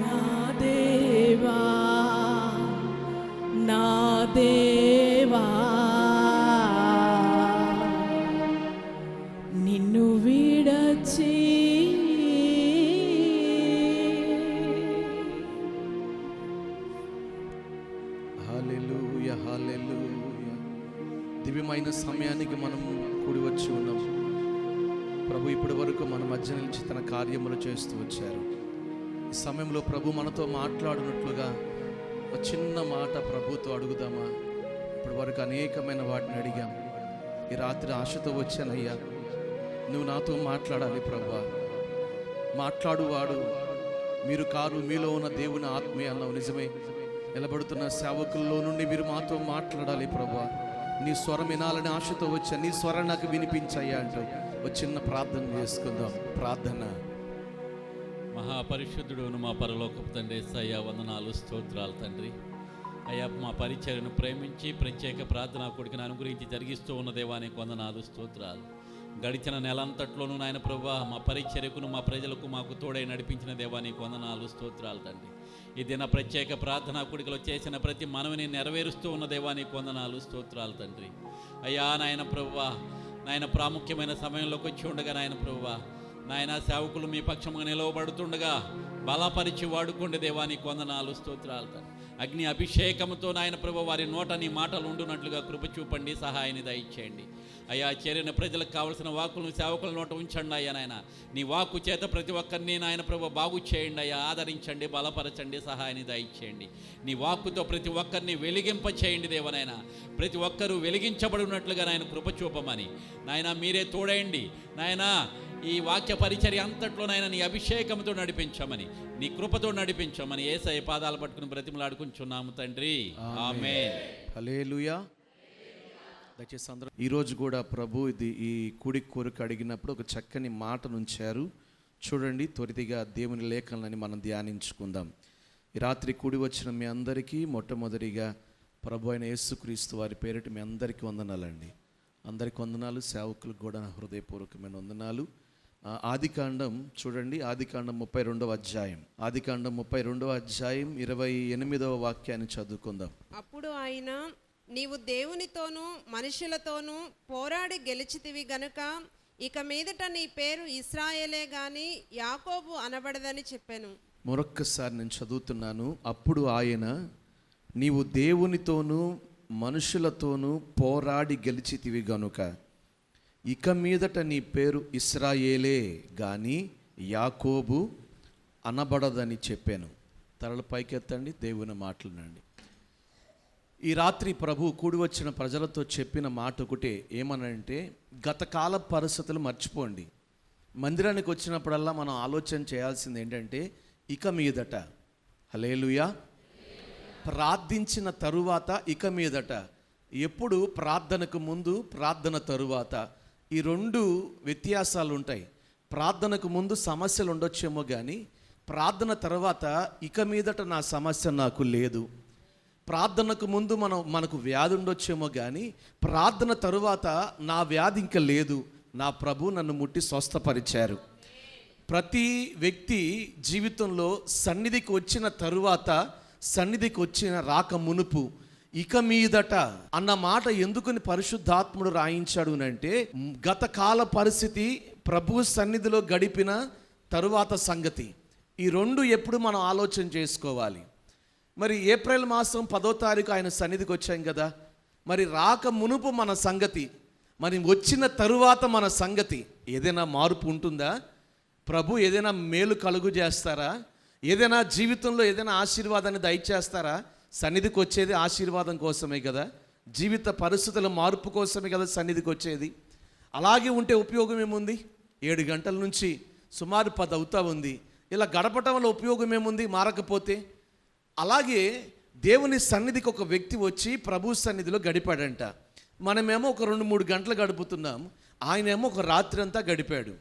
నా దేవా, నా దేవా. నిన్ను విడచి హల్లెలూయా, హల్లెలూయా. దివ్యమైన సమయానికి మనం కూడి వచ్చి ఉన్నాం. ప్రభు ఇప్పటి వరకు మన మధ్య నిలిచి తన కార్యములు చేస్తూ వచ్చారు. ఈ సమయంలో ప్రభు మనతో మాట్లాడినట్లుగా ఒక చిన్న మాట ప్రభుతో అడుగుదామా? ఇప్పటి వరకు అనేకమైన వాటిని అడిగాం. ఈ రాత్రి ఆశతో వచ్చానయ్యా, నువ్వు నాతో మాట్లాడాలి ప్రభువా. మాట్లాడువాడు మీరు కారు, మీలో ఉన్న దేవుని ఆత్మే అన్నావు. నిజమే. నిలబడుతున్న సేవకుల్లో నుండి మీరు మాతో మాట్లాడాలి ప్రభువా. నీ స్వరం వినాలని ఆశతో వచ్చా. నీ స్వరం నాకు వినిపించయ్యా అంటూ ఒక చిన్న ప్రార్థన చేసుకుందాం. ప్రార్థన. మహాపరిశుద్ధుడును మా పరలోకపు తండ్రి యేసయ్యా, వందనాలు, స్తోత్రాలు తండ్రి. అయ్యా, మా పరిచర్యను ప్రేమించి ప్రత్యేక ప్రార్థనా కొడుకుని అనుగ్రహించి జరిగిస్తూ ఉన్న దేవానికి వందనాలు, స్తోత్రాలు. గడిచిన నెలంతట్లోనూ నాయన ప్రభువా మా పరిచర్యకును మా ప్రజలకు మాకు తోడై నడిపించిన దేవా నీకు వందనాలు స్తోత్రాలు తండ్రి. ఈ దిన ప్రత్యేక ప్రార్థనా కూడికలో చేసిన ప్రతి మనవిని నెరవేరుస్తూ ఉన్న దేవా నీకు వందనాలు స్తోత్రాలు తండ్రి. అయ్యా నాయన ప్రభువా, నాయన ప్రాముఖ్యమైన సమయంలోకి వచ్చి ఉండగా నాయన ప్రభువా, నాయన సేవకులు మీ పక్షంగా నిలవబడుతుండగా బలపరిచి వాడుకోండి దేవా నీకు వందనాలు స్తోత్రాలు తండ్రి. అగ్ని అభిషేకంతో నాయన ప్రభు వారి నోట నీ మాటలు ఉండునట్లుగా కృప చూపండి, సహాయాన్ని దయచేయండి. అయ్యా చేరిన ప్రజలకు కావలసిన వాక్కులను సేవకుల నోట ఉంచండి అయ్యా నాయన. నీ వాక్కు చేత ప్రతి ఒక్కరిని నాయన ప్రభు బాగు చేయండి అయ్యా, ఆదరించండి, బలపరచండి, సహాయాన్ని దయచేయండి. నీ వాక్కుతో ప్రతి ఒక్కరిని వెలిగింప చేయండి దేవనైనా. ప్రతి ఒక్కరూ వెలిగించబడినట్లుగా నాయన కృప చూపమని నాయన మీరే తోడేయండి నాయన. ఈ వాక్య పరిచర్య అంతట్లో నాయన నీ అభిషేకంతో నడిపించమని, నీ కృపతో నడిపించమని యేసయ్య పాదాలు పట్టుకుని బ్రతిమలాడుకుంటున్నాము తండ్రి, ఆమేన్. హల్లెలూయా. దయచేసి అందరూ ఈరోజు కూడా ప్రభు ఈ కూడి కోరిక అడిగినప్పుడు ఒక చక్కని మాటను ఉంచారు. చూడండి, త్వరితగా దేవుని లేఖనాన్ని మనం ధ్యానించుకుందాం. ఈ రాత్రి కూడి వచ్చిన మీ అందరికీ మొట్టమొదటిగా ప్రభు అయిన యేసుక్రీస్తు వారి పేరిట మీ అందరికీ వందనాలండి. అందరికీ వందనాలు, సేవకులకు కూడా హృదయపూర్వకమైన వందనాలు. ఆదికాండం చూడండి, ఆదికాండం 32వ అధ్యాయం, ఆదికాండం 32వ అధ్యాయం 28వ వాక్యాన్ని చదువుకుందాం. అప్పుడు ఆయన, నీవు దేవునితోనూ మనుషులతోనూ పోరాడి గెలిచితివి గనుక ఇక మీదట నీ పేరు ఇశ్రాయేలే గాని యాకోబు అనబడదని చెప్పాను. మరొక్కసారి నేను చదువుతున్నాను. అప్పుడు ఆయన, నీవు దేవునితోనూ మనుషులతోనూ పోరాడి గెలిచితివి గనుక ఇక మీదట నీ పేరు ఇశ్రాయేలే గాని యాకోబు అనబడదని చెప్పాను. తలలు పైకెత్తండి, దేవుని మాట్లాడండి. ఈ రాత్రి ప్రభు కూడి వచ్చిన ప్రజలతో చెప్పిన మాట ఒకటే, ఏమనంటే గతకాల పరిస్థితులు మర్చిపోండి. మందిరానికి వచ్చినప్పుడల్లా మనం ఆలోచన చేయాల్సింది ఏంటంటే ఇక మీదట, హల్లెలూయా, ప్రార్థించిన తరువాత ఇక మీదట. ఎప్పుడు ప్రార్థనకు ముందు, ప్రార్థన తరువాత, ఈ రెండు వ్యత్యాసాలు ఉంటాయి. ప్రార్థనకు ముందు సమస్యలు ఉండొచ్చేమో కానీ ప్రార్థన తర్వాత ఇక మీదట నా సమస్య నాకు లేదు. ప్రార్థనకు ముందు మనకు వ్యాధి ఉండొచ్చేమో కానీ ప్రార్థన తరువాత నా వ్యాధి ఇంకా లేదు, నా ప్రభు నన్ను ముట్టి స్వస్థపరిచారు. ప్రతి వ్యక్తి జీవితంలో సన్నిధికి వచ్చిన తరువాత, సన్నిధికి వచ్చిన రాక మునుపు ఇక మీదట అన్న మాట ఎందుకని పరిశుద్ధాత్ముడు రాయించాడు అంటే, గత కాల పరిస్థితి, ప్రభు సన్నిధిలో గడిపిన తరువాత సంగతి, ఈ రెండు ఎప్పుడు మనం ఆలోచన చేసుకోవాలి. మరి ఏప్రిల్ మాసం 10వ తారీఖు ఆయన సన్నిధికి వచ్చాం కదా, మరి రాక మునుపు మన సంగతి, మరి వచ్చిన తరువాత మన సంగతి, ఏదైనా మార్పు ఉంటుందా? ప్రభు ఏదైనా మేలు కలుగు చేస్తారా? ఏదైనా జీవితంలో ఏదైనా ఆశీర్వాదాన్ని దయచేస్తారా? సన్నిధికి వచ్చేది ఆశీర్వాదం కోసమే కదా, జీవిత పరిస్థితుల మార్పు కోసమే కదా సన్నిధికి వచ్చేది. అలాగే ఉంటే ఉపయోగం ఏముంది? 7 గంటల నుంచి సుమారు 10 అవుతా ఉంది. ఇలా గడపటం వల్ల ఉపయోగం ఏముంది మారకపోతే? అలాగే దేవుని సన్నిధికి ఒక వ్యక్తి వచ్చి ప్రభు సన్నిధిలో గడిపాడంట. మనమేమో ఒక 2-3 గంటలు గడుపుతున్నాం, ఆయనేమో ఒక రాత్రి అంతా గడిపాడు.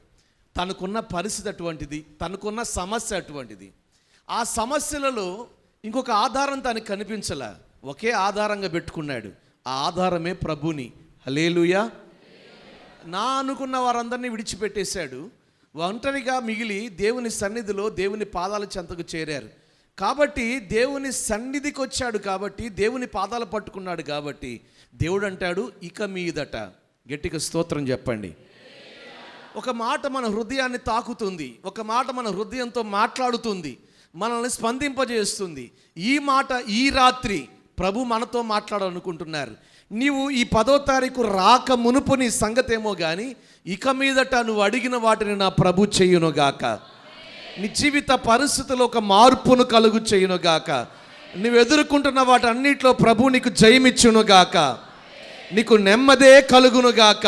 తనకున్న పరిస్థితి అటువంటిది, తనకున్న సమస్య అటువంటిది. ఆ సమస్యలలో ఇంకొక ఆధారం తనకు కనిపించలా, ఒకే ఆధారంగా పెట్టుకున్నాడు. ఆ ఆధారమే ప్రభుని. హల్లెలూయా. నా అనుకున్న వారందరినీ విడిచిపెట్టేశాడు, ఒంటరిగా మిగిలి దేవుని సన్నిధిలో దేవుని పాదాల చెంతకు చేరారు. కాబట్టి దేవుని సన్నిధికి వచ్చాడు, కాబట్టి దేవుని పాదాలు పట్టుకున్నాడు. కాబట్టి దేవుడు అంటాడు ఇక మీదట. గట్టిగా స్తోత్రం చెప్పండి. ఒక మాట మన హృదయాన్ని తాకుతుంది, ఒక మాట మన హృదయంతో మాట్లాడుతుంది, మనల్ని స్పందింపజేస్తుంది. ఈ మాట ఈ రాత్రి ప్రభు మనతో మాట్లాడాలనుకుంటున్నారు. నీవు ఈ 10వ తారీఖు రాక మునుపు నీ సంగతి ఏమో కానీ ఇక మీదట నువ్వు అడిగిన వాటిని నా ప్రభు చెయ్యునుగాక. నీ జీవిత పరిస్థితుల్లో ఒక మార్పును కలుగు చేయునుగాక. నువ్వు ఎదుర్కొంటున్న వాటి అన్నిట్లో ప్రభు నీకు జయమిచ్చునుగాక, నీకు నెమ్మదే కలుగునుగాక.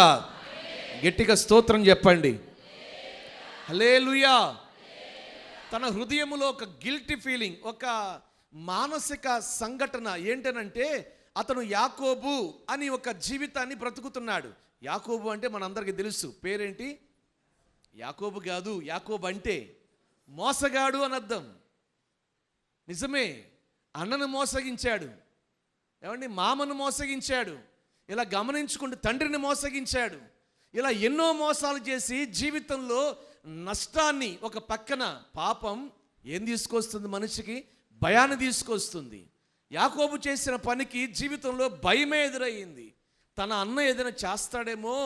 గట్టిగా స్తోత్రం చెప్పండి. హల్లెలూయా. తన హృదయములో ఒక గిల్టీ ఫీలింగ్, ఒక మానసిక సంఘటన ఏంటనంటే, అతను యాకోబు అని ఒక జీవితాన్ని బ్రతుకుతున్నాడు. యాకోబు అంటే మనందరికీ తెలుసు, పేరేంటి? యాకోబు కాదు, యాకోబు అంటే మోసగాడు అని అర్థం. నిజమే, అన్నను మోసగించాడు, ఏమండి, మామను మోసగించాడు, ఇలా గమనించుకుంటూ తండ్రిని మోసగించాడు, ఇలా ఎన్నో మోసాలు చేసి జీవితంలో నష్టాన్ని, ఒక పక్కన పాపం ఏం తీసుకొస్తుంది మనిషికి? భయాన్ని తీసుకొస్తుంది. యాకోబు చేసిన పనికి జీవితంలో భయమే ఎదురయ్యింది. తన అన్న ఏదైనా చేస్తాడేమో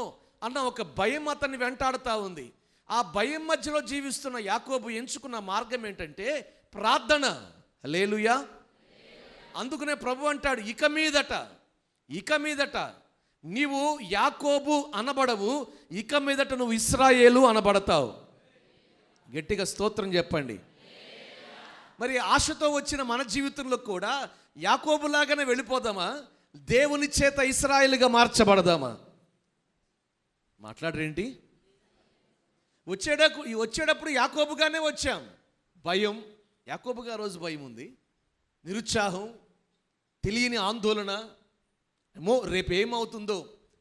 అన్న ఒక భయం అతన్ని వెంటాడుతూ ఉంది. ఆ భయం మధ్యలో జీవిస్తున్న యాకోబు ఎంచుకున్న మార్గం ఏంటంటే ప్రార్థన. హల్లెలూయా. అందుకనే ప్రభు అంటాడు, ఇక మీదట నీవు యాకోబు అనబడవు, ఇక మీదట నువ్వు ఇశ్రాయేలు అనబడతావు. గట్టిగా స్తోత్రం చెప్పండి. మరి ఆశతో వచ్చిన మన జీవితంలో కూడా యాకోబులాగానే వెళ్ళిపోదామా? దేవుని చేత ఇశ్రాయేలుగా మార్చబడదామా? మాట్లాడరేంటి? వచ్చేటప్పుడు యాకోబుగానే వచ్చాం. భయం, యాకోబుగా రోజు భయం ఉంది, నిరుత్సాహం, తెలియని ఆందోళన, ఏమో రేపేమవుతుందో.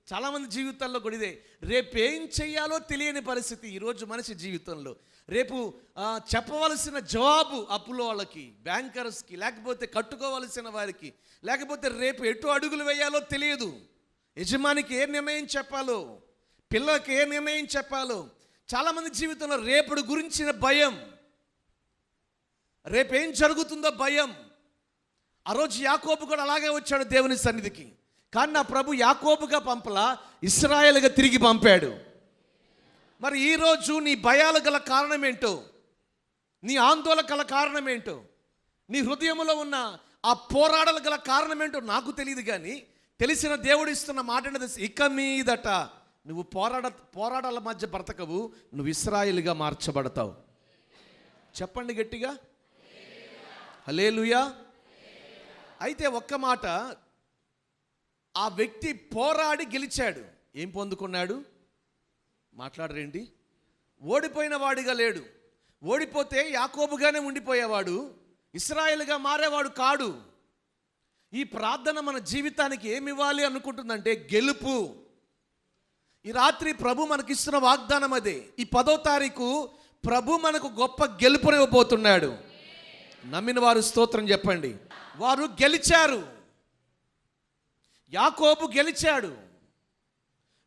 చాలామంది జీవితాల్లో కూడా ఇదే, రేపేం చెయ్యాలో తెలియని పరిస్థితి ఈరోజు మనిషి జీవితంలో. రేపు చెప్పవలసిన జవాబు అప్పుల వాళ్ళకి, బ్యాంకర్స్కి, లేకపోతే కట్టుకోవలసిన వారికి, లేకపోతే రేపు ఎటు అడుగులు వేయాలో తెలియదు. యజమానికి ఏ నిర్ణయం చెప్పాలో, పిల్లలకి ఏ నిర్ణయం చెప్పాలో. చాలామంది జీవితంలో రేపటి గురించిన భయం, రేపేం జరుగుతుందో భయం. ఆ రోజు యాకోబు కూడా అలాగే వచ్చాడు దేవుని సన్నిధికి. కానీ నా ప్రభు యాకోబుగా పంపలా, ఇశ్రాయేలుగా తిరిగి పంపాడు. మరి ఈరోజు నీ భయాలు గల కారణం ఏంటో, నీ ఆందోళన గల కారణం ఏంటో, నీ హృదయంలో ఉన్న ఆ పోరాడాల గల కారణం ఏంటో నాకు తెలియదు. కానీ తెలిసిన దేవుడు ఇస్తున్న మాట ఏంటో, ఇక మీదట నువ్వు పోరాడాల మధ్య బ్రతకవు, నువ్వు ఇశ్రాయేలుగా మార్చబడతావు. చెప్పండి గట్టిగా, హల్లెలూయా. అయితే ఒక్క మాట, ఆ వ్యక్తి పోరాడి గెలిచాడు. ఏం పొందుకున్నాడు? మాట్లాడరేంటి? ఓడిపోయిన వాడిగా లేడు. ఓడిపోతే యాకోబుగానే ఉండిపోయేవాడు, ఇశ్రాయేలుగా మారేవాడు కాడు. ఈ ప్రార్థన మన జీవితానికి ఏమి ఇవ్వాలి అనుకుంటుందంటే గెలుపు. ఈ రాత్రి ప్రభు మనకిస్తున్న వాగ్దానం అదే. ఈ 10వ తారీఖు ప్రభు మనకు గొప్ప గెలుపునివ్వబోతున్నాడు. నమ్మిన వారు స్తోత్రం చెప్పండి. వారు గెలిచారు, యాకోబు గెలిచాడు.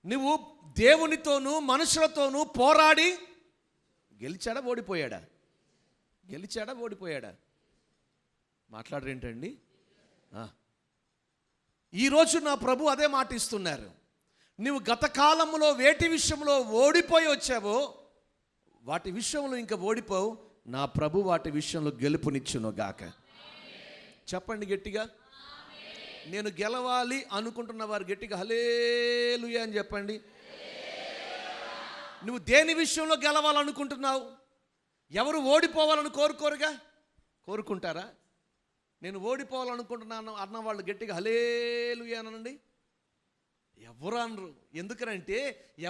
నువ్వు దేవునితోనూ మనుషులతోనూ పోరాడి గెలిచాడా ఓడిపోయాడా? గెలిచాడా ఓడిపోయాడా? మాట్లాడరేంటండి? ఈరోజు నా ప్రభు అదే మాట ఇస్తున్నారు. నువ్వు గత కాలంలో వేటి విషయంలో ఓడిపోయి వచ్చావో వాటి విషయంలో ఇంకా ఓడిపోవు. నా ప్రభు వాటి విషయంలో గెలుపునిచ్చును గాక. చెప్పండి గట్టిగా. నేను గెలవాలి అనుకుంటున్న వారు గట్టిగా హల్లెలూయా అని చెప్పండి. నువ్వు దేని విషయంలో గెలవాలనుకుంటున్నావు? ఎవరు ఓడిపోవాలని కోరుకుంటారా? నేను ఓడిపోవాలనుకుంటున్నాను అన్నవాళ్ళు గట్టిగా హల్లెలూయా అనండి. ఎవరు అనరు. ఎందుకనంటే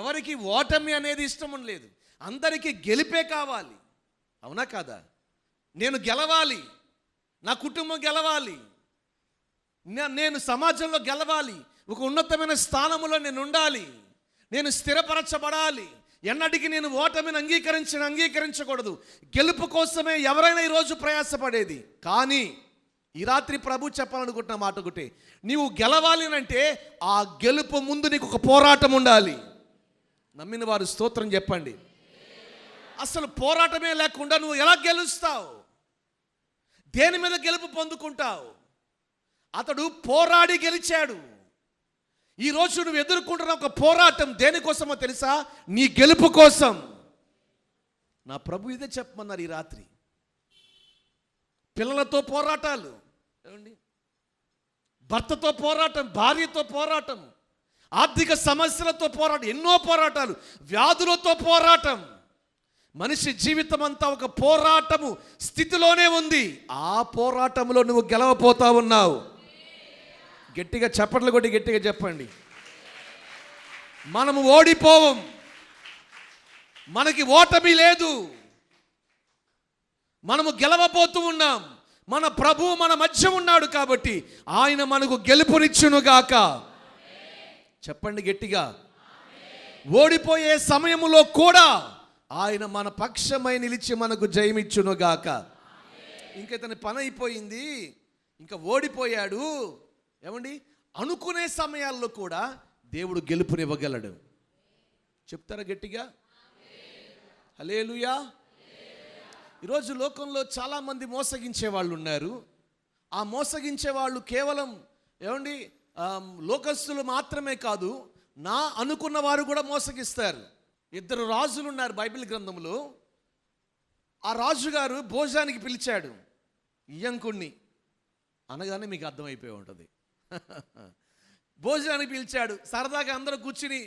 ఎవరికి ఓటమి అనేది ఇష్టం లేదు, అందరికీ గెలిపే కావాలి. అవునా కాదా? నేను గెలవాలి, నా కుటుంబం గెలవాలి, నేను సమాజంలో గెలవాలి, ఒక ఉన్నతమైన స్థానంలో నేను ఉండాలి, నేను స్థిరపరచబడాలి. ఎన్నటికీ నేను ఓటమిని అంగీకరించకూడదు. గెలుపు కోసమే ఎవరైనా ఈరోజు ప్రయాసపడేది. కానీ ఈ రాత్రి ప్రభు చెప్పాలనుకుంటున్న మాట ఒకటి, నీవు గెలవాలి అంటే ఆ గెలుపు ముందు నీకు ఒక పోరాటం ఉండాలి. నమ్మిన వారు స్తోత్రం చెప్పండి. అసలు పోరాటమే లేకుండా నువ్వు ఎలా గెలుస్తావు? దేని మీద గెలుపు పొందుకుంటావు? అతడు పోరాడి గెలిచాడు. ఈరోజు నువ్వు ఎదుర్కొంటున్న ఒక పోరాటం దేనికోసమో తెలుసా? నీ గెలుపు కోసం. నా ప్రభు ఇదే చెప్పమన్నారు ఈ రాత్రి. పిల్లలతో పోరాటాలు, ఏమండి, భర్తతో పోరాటం, భార్యతో పోరాటం, ఆర్థిక సమస్యలతో పోరాటం, ఎన్నో పోరాటాలు, వ్యాధులతో పోరాటం. మనిషి జీవితం అంతా ఒక పోరాటము స్థితిలోనే ఉంది. ఆ పోరాటంలో నువ్వు గెలవపోతా ఉన్నావు. గట్టిగా చప్పట్లు కొట్టి గట్టిగా చెప్పండి. మనము ఓడిపోవం, మనకి ఓటమి లేదు, మనము గెలవబోతూ ఉన్నాం. మన ప్రభు మన మధ్య ఉన్నాడు కాబట్టి ఆయన మనకు గెలుపునిచ్చునుగాక. చెప్పండి గట్టిగా. ఓడిపోయే సమయములో కూడా ఆయన మన పక్షమై నిలిచి మనకు జయమిచ్చునుగాక. ఇంకా ఇతని పని అయిపోయింది, ఇంకా ఓడిపోయాడు, ఏమండి, అనుకునే సమయాల్లో కూడా దేవుడు గెలుపునివ్వగలడు. చెప్తారా గట్టిగా? హల్లెలూయా. ఈరోజు లోకంలో చాలామంది మోసగించే వాళ్ళు ఉన్నారు. ఆ మోసగించే వాళ్ళు కేవలం ఏమండి లోకస్తులు మాత్రమే కాదు, నా అనుకున్న వారు కూడా మోసగిస్తారు. 2 రాజులు ఉన్నారు బైబిల్ గ్రంథంలో. ఆ రాజుగారు భోజనానికి పిలిచాడు ఇయ్యంకుణ్ణి అనగానే మీకు అర్థమైపోయి ఉంటుంది. భోజనానికి పిలిచాడు. సరదాగా అందరూ కూర్చుని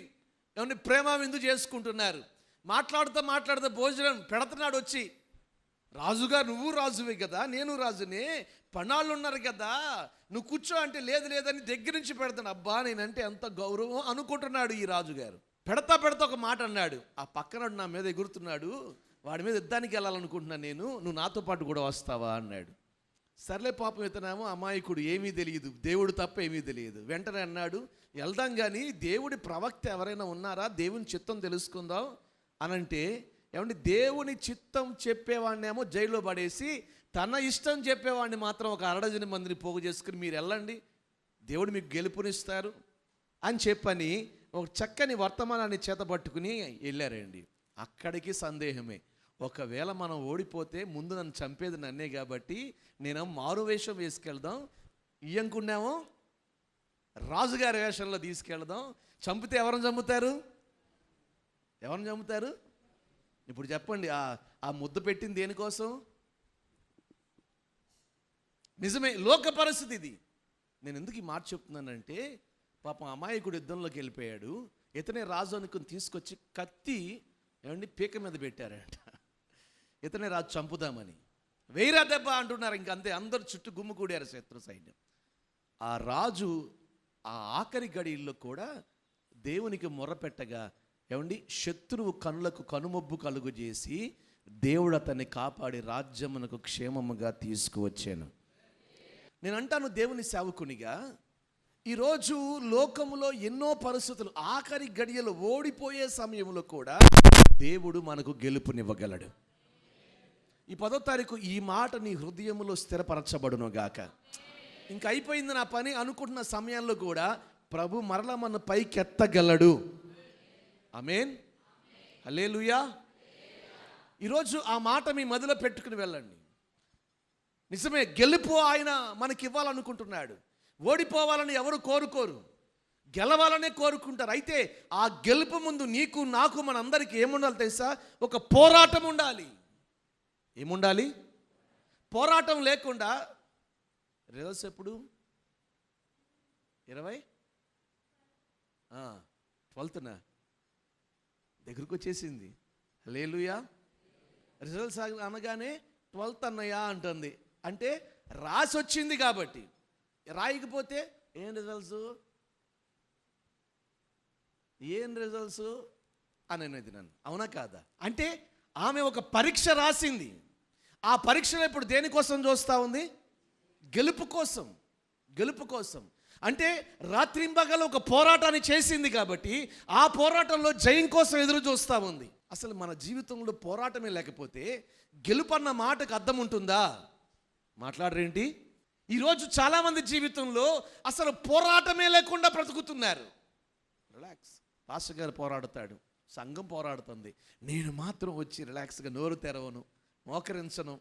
ఏమన్నా ప్రేమ విందు చేసుకుంటున్నారు. మాట్లాడుతూ భోజనం పెడుతున్నాడు వచ్చి. రాజుగారు, నువ్వు రాజువే కదా, నేను రాజునే, పణాళ్ళు ఉన్నారు కదా, నువ్వు కూర్చో అంటే లేదు లేదని దగ్గర నుంచి పెడతాను. అబ్బా నేనంటే ఎంత గౌరవం అనుకుంటున్నాడు ఈ రాజుగారు. పెడతా ఒక మాట అన్నాడు. ఆ పక్కన నా మీద ఎగురుతున్నాడు, వాడి మీద యుద్ధానికి వెళ్ళాలనుకుంటున్నాను నేను, నువ్వు నాతో పాటు కూడా వస్తావా అన్నాడు. సర్లే పాపం ఇతనేమో అమాయకుడు, ఏమీ తెలియదు, దేవుడు తప్ప ఏమీ తెలియదు. వెంటనే అన్నాడు, వెళ్దాం కానీ దేవుడి ప్రవక్త ఎవరైనా ఉన్నారా, దేవుని చిత్తం తెలుసుకుందాం అనంటే, ఏమంటే దేవుని చిత్తం చెప్పేవాడిని ఏమో జైల్లో పడేసి తన ఇష్టం చెప్పేవాడిని మాత్రం ఒక 60 మందిని పోగు చేసుకుని మీరు వెళ్ళండి, దేవుడు మీకు గెలుపునిస్తారు అని చెప్పని ఒక చక్కని వర్తమానాన్ని చేతపట్టుకుని వెళ్ళారండి. అక్కడికి సందేహమే, ఒకవేళ మనం ఓడిపోతే ముందు నన్ను చంపేది నన్నే కాబట్టి నేను మారువేషం వేసుకెళ్దాం, ఇయ్యంకున్నామో రాజుగారి వేషంలో తీసుకెళ్దాం, చంపితే ఎవరిని చంపుతారు? ఇప్పుడు చెప్పండి, ఆ ముద్ద పెట్టింది దేనికోసం? నిజమే, లోక పరిస్థితి ఇది. నేను ఎందుకు ఈ మాట చెప్తున్నానంటే, పాపం అమాయకుడు యుద్ధంలోకి వెళ్ళిపోయాడు. ఇతనే రాజు అనుకుని తీసుకొచ్చి కత్తి ఏమండి పీక మీద పెట్టారంట. ఇతనే రాజు చంపుదామని. వేయిరా దెబ్బ అంటున్నారు. ఇంకంతే, అందరు చుట్టూ గుమ్ముకూడారు శత్రు సైన్యం. ఆ రాజు ఆ ఆఖరి గడియల్లో కూడా దేవునికి మొర్రపెట్టగా ఏమండి శత్రువు కనులకు కనుమొబ్బు కలుగు చేసి దేవుడు అతన్ని కాపాడి రాజ్యమునకు క్షేమముగా తీసుకువచ్చాను. నేను అంటాను దేవుని సేవకునిగా, ఈరోజు లోకములో ఎన్నో పరిస్థితులు, ఆఖరి గడియలు ఓడిపోయే సమయంలో కూడా దేవుడు మనకు గెలుపునివ్వగలడు. ఈ 10వ తారీఖు ఈ మాట నీ హృదయంలో స్థిరపరచబడును గాక. ఇంక అయిపోయింది నా పని అనుకుంటున్న సమయంలో కూడా ప్రభు మరలా మన పైకెత్తగలడు. ఆమేన్, హల్లెలూయా. ఈరోజు ఆ మాట మీ మదిలో పెట్టుకుని వెళ్ళండి. నిజమే, గెలుపు ఆయన మనకి ఇవ్వాలనుకుంటున్నాడు. ఓడిపోవాలని ఎవరు కోరుకోరు, గెలవాలనే కోరుకుంటారు. అయితే ఆ గెలుపు ముందు నీకు నాకు మనందరికీ ఏముండాలి తెలుసా? ఒక పోరాటం ఉండాలి. ఏముండాలి? పోరాటం లేకుండా రిజల్ట్స్ ఎప్పుడు? 12న దగ్గరకు వచ్చేసింది. హల్లెలూయా. రిజల్ట్స్ అనగానే 12th అన్నయ్య అంటుంది. అంటే రాసి వచ్చింది కాబట్టి. రాయకపోతే ఏం రిజల్ట్స్ అని అనేది నన్ను, అవునా కాదా? అంటే ఆమె ఒక పరీక్ష రాసింది. ఆ పరీక్షలో ఇప్పుడు దేనికోసం చూస్తూ ఉంది? గెలుపు కోసం. అంటే రాత్రింబగలు ఒక పోరాటాన్ని చేసింది కాబట్టి ఆ పోరాటంలో జయం కోసం ఎదురు చూస్తూ ఉంది. అసలు మన జీవితంలో పోరాటమే లేకపోతే గెలుపు అన్న మాటకు అర్థం ఉంటుందా? మాట్లాడరేంటి? ఈరోజు చాలామంది జీవితంలో అసలు పోరాటమే లేకుండా బ్రతుకుతున్నారు. రిలాక్స్, పాస్టర్ గారు పోరాడతాడు, సంఘం పోరాడుతుంది, నేను మాత్రం వచ్చి రిలాక్స్గా నోరు తెరవను, మోకరించను,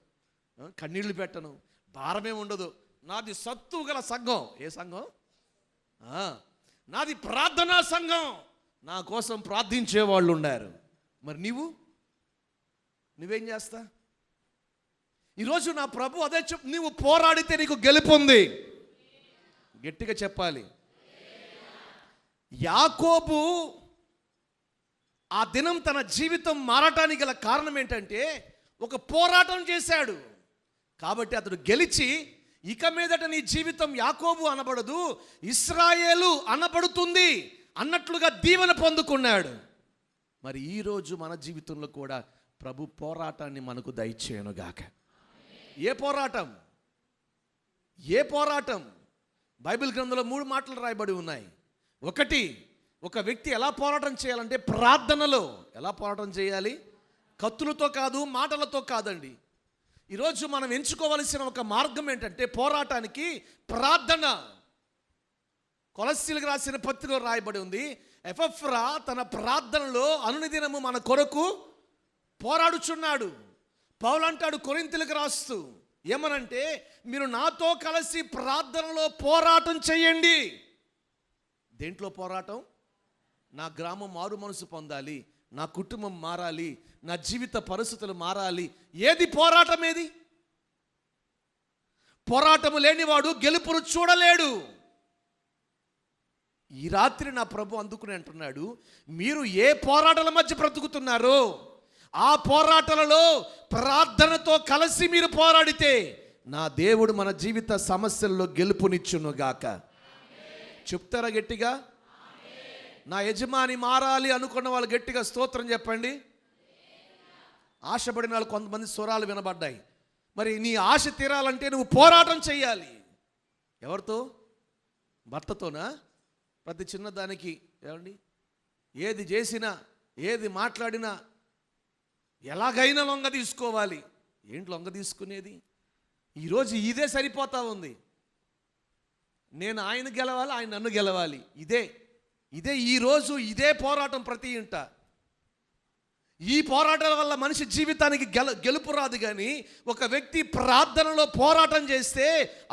కన్నీళ్లు పెట్టను, భారమే ఉండదు. నాది సత్తు గల సంఘం. ఏ సంఘం? నాది ప్రార్థనా సంఘం. నా కోసం ప్రార్థించే వాళ్ళు ఉన్నారు. మరి నువ్వేం చేస్తా? ఈరోజు నా ప్రభు అదే నువ్వు పోరాడితే నీకు గెలుపు ఉంది. గట్టిగా చెప్పాలి. యాకోబు ఆ దినం తన జీవితం మారటానికి గల కారణం ఏంటంటే ఒక పోరాటం చేశాడు. కాబట్టి అతడు గెలిచి ఇక మీదట నీ జీవితం యాకోబు అనబడదు, ఇశ్రాయేలు అనబడుతుంది అన్నట్లుగా దీవెన పొందుకున్నాడు. మరి ఈరోజు మన జీవితంలో కూడా ప్రభు పోరాటాన్ని మనకు దయచేయనుగాక. ఏ పోరాటం? బైబిల్ గ్రంథంలో 3 మాటలు రాయబడి ఉన్నాయి. ఒకటి, ఒక వ్యక్తి ఎలా పోరాటం చేయాలంటే ప్రార్థనలో. ఎలా పోరాటం చేయాలి? కత్తులతో కాదు, మాటలతో కాదండి. ఈరోజు మనం ఎంచుకోవలసిన ఒక మార్గం ఏంటంటే పోరాటానికి ప్రార్థన. కొలస్సీలకు రాసిన పత్రికలో రాయబడి ఉంది, ఎపఫ్రా తన ప్రార్థనలో అనుదినము మన కొరకు పోరాడుచున్నాడు. పౌలు అంటాడు కొరింథీయులకు రాస్తూ ఏమనంటే, మీరు నాతో కలిసి ప్రార్థనలో పోరాటం చేయండి. దేంట్లో పోరాటం? నా గ్రామం మారు మనసు పొందాలి, నా కుటుంబం మారాలి, నా జీవిత పరిస్థితులు మారాలి. ఏది పోరాటం? ఏది పోరాటము లేనివాడు గెలుపును చూడలేడు. ఈ రాత్రి నా ప్రభు అందుకుని అంటున్నాడు, మీరు ఏ పోరాటాల మధ్య బ్రతుకుతున్నారో ఆ పోరాటాలలో ప్రార్థనతో కలిసి మీరు పోరాడితే నా దేవుడు మన జీవిత సమస్యల్లో గెలుపునిచ్చునుగాక. చెప్తారా గట్టిగా? నా యజమాని మారాలి అనుకున్న వాళ్ళు గట్టిగా స్తోత్రం చెప్పండి. ఆశపడిన వాళ్ళు కొంతమంది స్వరాలు వినబడ్డాయి. మరి నీ ఆశ తీరాలంటే నువ్వు పోరాటం చేయాలి. ఎవరితో? భర్తతోనా? ప్రతి చిన్నదానికి ఏమండి, ఏది చేసినా ఏది మాట్లాడినా ఎలాగైనా లొంగ తీసుకోవాలి. ఏంటి లొంగ తీసుకునేది? ఈరోజు ఇదే సరిపోతా ఉంది. నేను ఆయన గెలవాలి, ఆయన నన్ను గెలవాలి. ఇదే ఈరోజు ఇదే పోరాటం ప్రతి ఇంట. ఈ పోరాటాల వల్ల మనిషి జీవితానికి గెలుపు రాదు. కానీ ఒక వ్యక్తి ప్రార్థనలో పోరాటం చేస్తే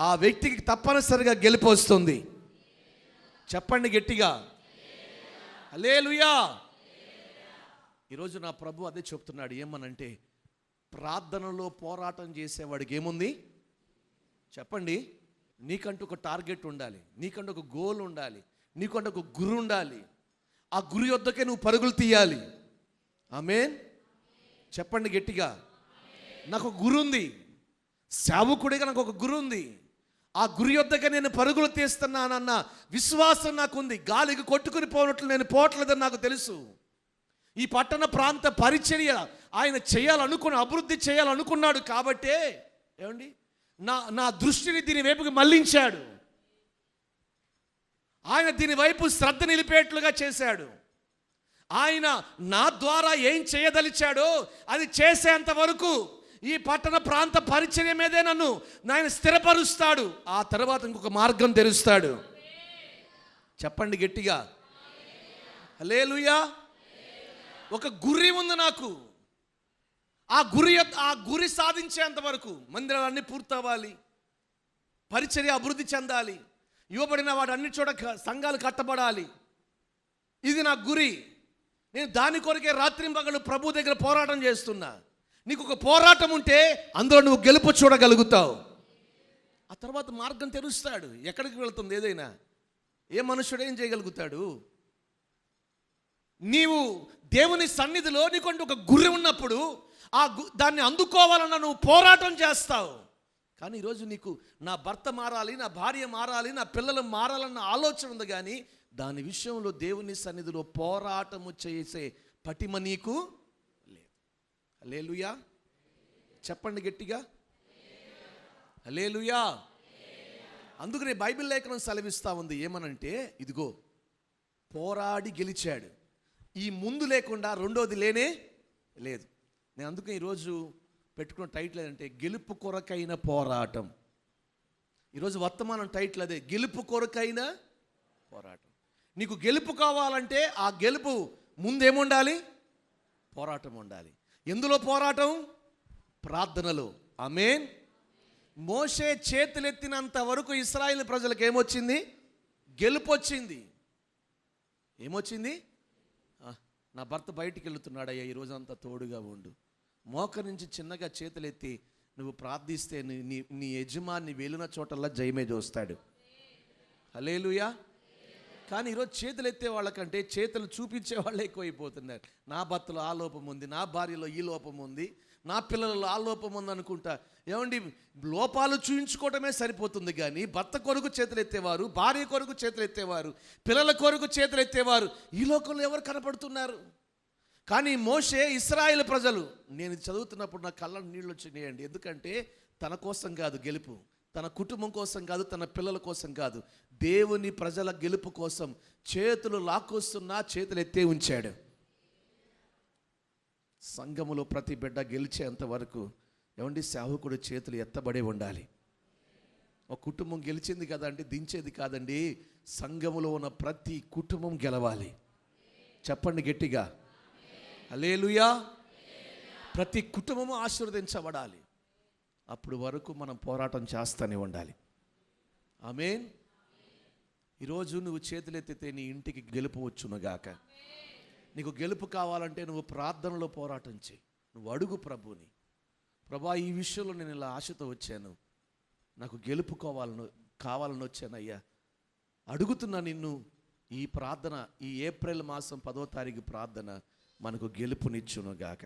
ఆ వ్యక్తికి తప్పనిసరిగా గెలుపు వస్తుంది. చెప్పండి గట్టిగా, హల్లెలూయా. ఈరోజు నా ప్రభు అదే చెప్తున్నాడు. ఏమనంటే, ప్రార్థనలో పోరాటం చేసేవాడికి ఏముంది చెప్పండి? నీకంటూ ఒక టార్గెట్ ఉండాలి, నీకంటూ ఒక గోల్ ఉండాలి, నీకంటూ ఒక గురి ఉండాలి. ఆ గురి వద్దకే నువ్వు పరుగులు తీయాలి. ఆమేన్. చెప్పండి గట్టిగా. నాకు ఒక గురి ఉంది, సేవకుడిగా నాకు ఒక గురి ఉంది. ఆ గురి వద్దకే నేను పరుగులు తీస్తున్నానన్న విశ్వాసం నాకుంది. గాలికి కొట్టుకుని పోనట్లు నేను పోవట్లేదని నాకు తెలుసు. ఈ పట్టణ ప్రాంత పరిచర్య ఆయన అభివృద్ధి చేయాలనుకున్నాడు. కాబట్టే ఏమండి, నా దృష్టిని దీని వైపుకి మళ్లించాడు. ఆయన దీని వైపు శ్రద్ధ నిలిపేట్లుగా చేశాడు. ఆయన నా ద్వారా ఏం చేయదలిచాడో అది చేసేంత వరకు ఈ పట్టణ ప్రాంత పరిచర్య మీదే నన్ను ఆయన స్థిరపరుస్తాడు. ఆ తర్వాత ఇంకొక మార్గం తెరుస్తాడు. చెప్పండి గట్టిగా, హల్లెలూయా. ఒక గురి ఉంది నాకు. ఆ గురి సాధించేంత వరకు మందిరాలన్నీ పూర్తవ్వాలి, పరిచర్య అభివృద్ధి చెందాలి, ఇవ్వబడిన వాటి అన్ని చోట సంఘాలు కట్టబడాలి. ఇది నా గురి. నేను దాని కొరకే రాత్రింపగలు ప్రభు దగ్గర పోరాటం చేస్తున్నా. నీకు ఒక పోరాటం ఉంటే అందులో నువ్వు గెలుపు చూడగలుగుతావు. ఆ తర్వాత మార్గం తెరుస్తాడు. ఎక్కడికి వెళుతుంది ఏదైనా? ఏ మనుషుడు ఏం చేయగలుగుతాడు? నీవు దేవుని సన్నిధిలో నీకంటూ ఒక గురి ఉన్నప్పుడు దాన్ని అందుకోవాలన్న నువ్వు పోరాటం చేస్తావు. కానీ ఈరోజు నీకు నా భర్త మారాలి, నా భార్య మారాలి, నా పిల్లలు మారాలన్న ఆలోచన ఉంది. కానీ దాని విషయంలో దేవుని సన్నిధిలో పోరాటము చేసే పటిమ నీకు లేదు. హల్లెలూయా. చెప్పండి గట్టిగా, హల్లెలూయా. అందుకనే బైబిల్ లేఖనం సెలవిస్తూ ఉంది. ఏమనంటే, ఇదిగో పోరాడి గెలిచాడు. ఈ ముందు లేకుండా రెండోది లేనే లేదు. నేను అందుకే ఈరోజు పెట్టుకున్న టైటిల్ ఏంటంటే, గెలుపు కొరకైన పోరాటం. ఈరోజు వర్తమానం టైటిల్ అదే, గెలుపు కొరకైన పోరాటం. నీకు గెలుపు కావాలంటే ఆ గెలుపు ముందేముండాలి? పోరాటం ఉండాలి. ఎందులో పోరాటం? ప్రార్థనలో. ఆమేన్. మోషే చేతులెత్తినంత వరకు ఇశ్రాయేలు ప్రజలకు ఏమొచ్చింది? గెలుపు వచ్చింది. ఏమొచ్చింది? నా భర్త బయటికి వెళుతున్నాడయ్యా, ఈరోజంతా తోడుగా ఉండు. మోకరించి చిన్నగా చేతులెత్తి నువ్వు ప్రార్థిస్తే నీ యజమాని వెళ్ళిన చోటల్లా జయమే చూస్తాడు. హల్లెలూయా. కానీ ఈరోజు చేతులు ఎత్తే వాళ్ళకంటే చేతులు చూపించే వాళ్ళే ఎక్కువైపోతున్నారు. నా భర్తలో ఆ లోపం ఉంది, నా భార్యలో ఈ లోపం ఉంది, నా పిల్లలలో ఆ లోపం ఉంది అనుకుంటా. ఏమండి, లోపాలు చూయించుకోవటమే సరిపోతుంది. కానీ భర్త కొరకు చేతులు ఎత్తేవారు, భార్య కొరకు చేతులు ఎత్తేవారు, పిల్లల కొరకు చేతులు ఎత్తేవారు ఈ లోకంలో ఎవరు కనపడుతున్నారు? కానీ మోషే, ఇశ్రాయేలు ప్రజలు, నేను చదువుతున్నప్పుడు నా కళ్ళ నీళ్ళు వచ్చినాయండి. ఎందుకంటే తన కోసం కాదు గెలుపు, తన కుటుంబం కోసం కాదు, తన పిల్లల కోసం కాదు, దేవుని ప్రజల గెలుపు కోసం చేతులు లాక్కొస్తున్నా చేతులు ఎత్తే ఉంచాడు. సంఘములో ప్రతి బిడ్డ గెలిచేంత వరకు ఏమండి, సేవకుడు చేతులు ఎత్తబడే ఉండాలి. ఒక కుటుంబం గెలిచింది కదా అంటే దించేది కాదండి. సంఘములో ఉన్న ప్రతి కుటుంబం గెలవాలి. చెప్పండి గట్టిగా, హల్లెలూయా. ప్రతి కుటుంబము ఆశీర్వదించబడాలి. అప్పుడు వరకు మనం పోరాటం చేస్తూనే ఉండాలి. ఆమేన్. ఈరోజు నువ్వు చేతులెత్తితే నీ ఇంటికి గెలుపు వచ్చునుగాక. నీకు గెలుపు కావాలంటే నువ్వు ప్రార్థనలో పోరాటం చేయి. నువ్వు అడుగు ప్రభుని, ప్రభా ఈ విషయంలో నేను ఇలా ఆశతో వచ్చాను, నాకు గెలుపు కావాలని వచ్చానయ్యా, అడుగుతున్నా నిన్ను. ఈ ప్రార్థన, ఈ ఏప్రిల్ మాసం 10వ తారీఖు ప్రార్థన మనకు గెలుపునిచ్చునుగాక.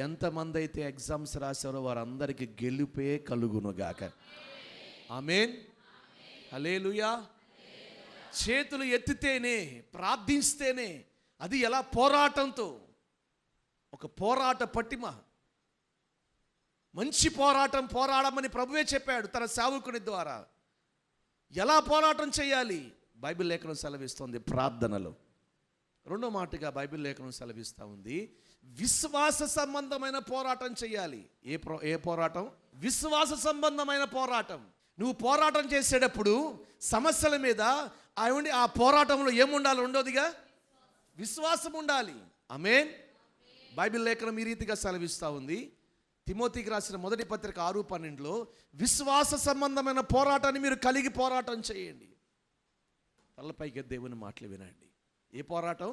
ఎంతమంది అయితే ఎగ్జామ్స్ రాశారో వారందరికీ గెలుపే కలుగునుగాక. ఆమేన్, హల్లెలూయా. చేతులు ఎత్తితేనే, ప్రార్థిస్తేనే, అది ఎలా పోరాటంతో, ఒక పోరాట పటిమ, మంచి పోరాటం పోరాడమని ప్రభువే చెప్పాడు తన సేవకుని ద్వారా. ఎలా పోరాటం చేయాలి బైబిల్ లేఖనం సెలవిస్తుంది ప్రార్థనలో. రెండో మాటగా బైబిల్ లేఖనం సెలవిస్తూ ఉంది, విశ్వాస సంబంధమైన పోరాటం చేయాలి. ఏ పోరాటం? విశ్వాస సంబంధమైన పోరాటం. నువ్వు పోరాటం చేసేటప్పుడు సమస్యల మీద ఆ పోరాటంలో ఏముండాలి? రెండోదిగా విశ్వాసం ఉండాలి. ఆమేన్. బైబిల్ లేఖనం ఈ రీతిగా సెలవిస్తూ ఉంది, తిమోతికి రాసిన మొదటి పత్రిక 6:12లో విశ్వాస సంబంధమైన పోరాటాన్ని మీరు కలిగి పోరాటం చేయండి. తలపైకి దేవుని మాటలు వినండి. ఏ పోరాటం?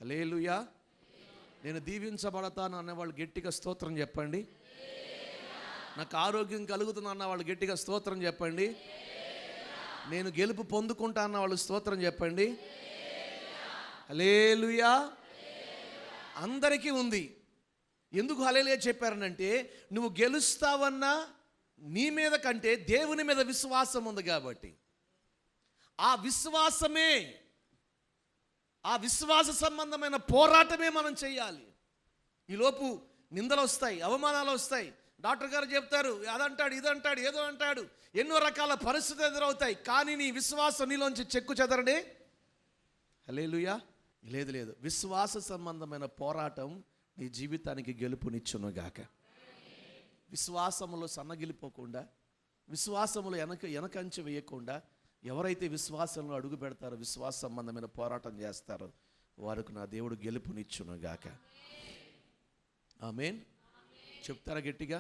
హల్లెలూయా. నేను దీవించబడతాను అన్నవాళ్ళు గట్టిగా స్తోత్రం చెప్పండి. నాకు ఆరోగ్యం కలుగుతుంది అన్న వాళ్ళు గట్టిగా స్తోత్రం చెప్పండి. నేను గెలుపు పొందుకుంటా అన్న వాళ్ళు స్తోత్రం చెప్పండి. హల్లెలూయా. అందరికీ ఉంది. ఎందుకు హల్లెలూయా చెప్పారనంటే, నువ్వు గెలుస్తావన్నా నీ మీద కంటే దేవుని మీద విశ్వాసం ఉంది కాబట్టి. ఆ విశ్వాసమే, ఆ విశ్వాస సంబంధమైన పోరాటమే మనం చేయాలి. ఈలోపు నిందలు వస్తాయి, అవమానాలు వస్తాయి, డాక్టర్ గారు చెప్తారు అదంటాడు, ఇదంటాడు, ఏదో అంటాడు, ఎన్నో రకాల పరిస్థితులు ఎదురవుతాయి. కానీ నీ విశ్వాసం నీలోంచి చెక్కు చెదరడే. హల్లెలూయా. లేదు, విశ్వాస సంబంధమైన పోరాటం నీ జీవితానికి గెలుపునిచ్చునుగాక. విశ్వాసములో సన్నగిలిపోకుండా, విశ్వాసములో వెనకంచె వేయకుండా ఎవరైతే విశ్వాసంలో అడుగు పెడతారో, విశ్వాస సంబంధమైన పోరాటం చేస్తారో వారికి నా దేవుడు గెలుపునిచ్చునుగాక. ఆమేన్. చెప్తారా గట్టిగా?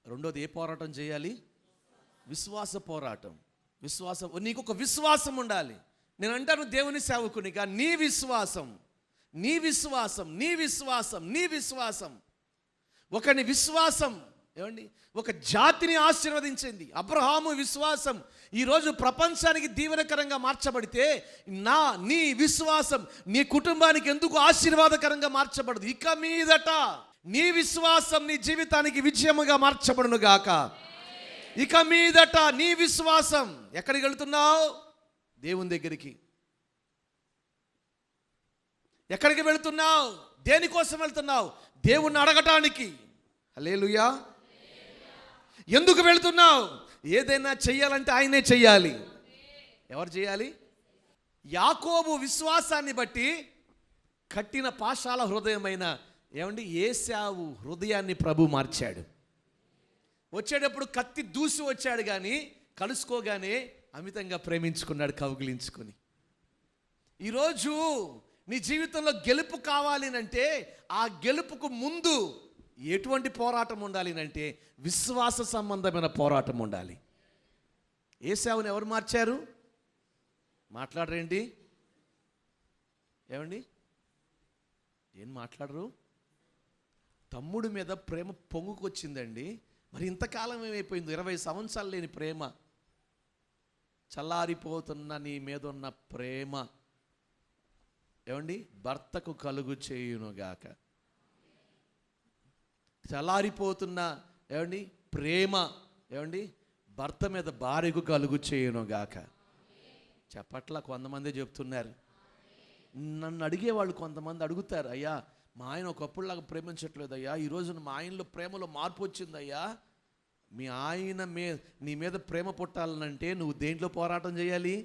రెండోది ఏ పోరాటం చేయాలి? విశ్వాస పోరాటం. నీకు ఒక విశ్వాసం ఉండాలి. నేను అంటాను దేవుని సేవకునిగా, నీ విశ్వాసం ఒకని విశ్వాసం ఏమండి ఒక జాతిని ఆశీర్వదించింది. అబ్రహాము విశ్వాసం ఈరోజు ప్రపంచానికి దీవెనకరంగా మార్చబడితే, నీ విశ్వాసం నీ కుటుంబానికి ఎందుకు ఆశీర్వాదకరంగా మార్చబడదు? ఇక మీదట నీ విశ్వాసం నీ జీవితానికి విజయముగా మార్చబడును గాక. ఇక మీదట నీ విశ్వాసం ఎక్కడికి వెళ్తున్నావు? దేవుని దగ్గరికి. ఎక్కడికి వెళ్తున్నావు? దేనికోసం వెళ్తున్నావు? దేవుణ్ణి అడగటానికి. హల్లెలూయా. ఎందుకు వెళ్తున్నావు? ఏదైనా చెయ్యాలంటే ఆయనే చెయ్యాలి. ఎవరు చేయాలి? యాకోబు విశ్వాసాన్ని బట్టి కట్టిన పాషాల హృదయమైన ఏశావు హృదయాన్ని ప్రభు మార్చాడు. వచ్చేటప్పుడు కత్తి దూసి వచ్చాడు, కానీ కలుసుకోగానే అమితంగా ప్రేమించుకున్నాడు, కౌగిలించుకొని. ఈరోజు నీ జీవితంలో గెలుపు కావాలి అంటే, ఆ గెలుపుకు ముందు ఎటువంటి పోరాటం ఉండాలి అంటే విశ్వాస సంబంధమైన పోరాటం ఉండాలి. ఏశావుని ఎవరు మార్చారు? మాట్లాడరేంటి? ఏం మాట్లాడరు? తమ్ముడి మీద ప్రేమ పొంగుకొచ్చిందండి. మరి ఇంతకాలం ఏమైపోయింది? 20 సంవత్సరాలు లేని ప్రేమ, చల్లారిపోతున్న నీ మీద ఉన్న ప్రేమ భర్తకు కలుగు చేయునుగాక. చల్లారిపోతున్న ప్రేమ భర్త మీద భార్యకు కలుగు చేయునుగాక. చెప్పట్లా? కొంతమంది చెప్తున్నారు. నన్ను అడిగేవాళ్ళు కొంతమంది అడుగుతారు, అయ్యా మా ఆయన ఒకప్పుడులాగా ప్రేమించట్లేదు అయ్యా, ఈరోజు మా ఆయనలో ప్రేమలో మార్పు వచ్చిందయ్యా. మీ ఆయన నీ మీద ప్రేమ పుట్టాలనంటే నువ్వు దేంట్లో పోరాటం చేయాలి?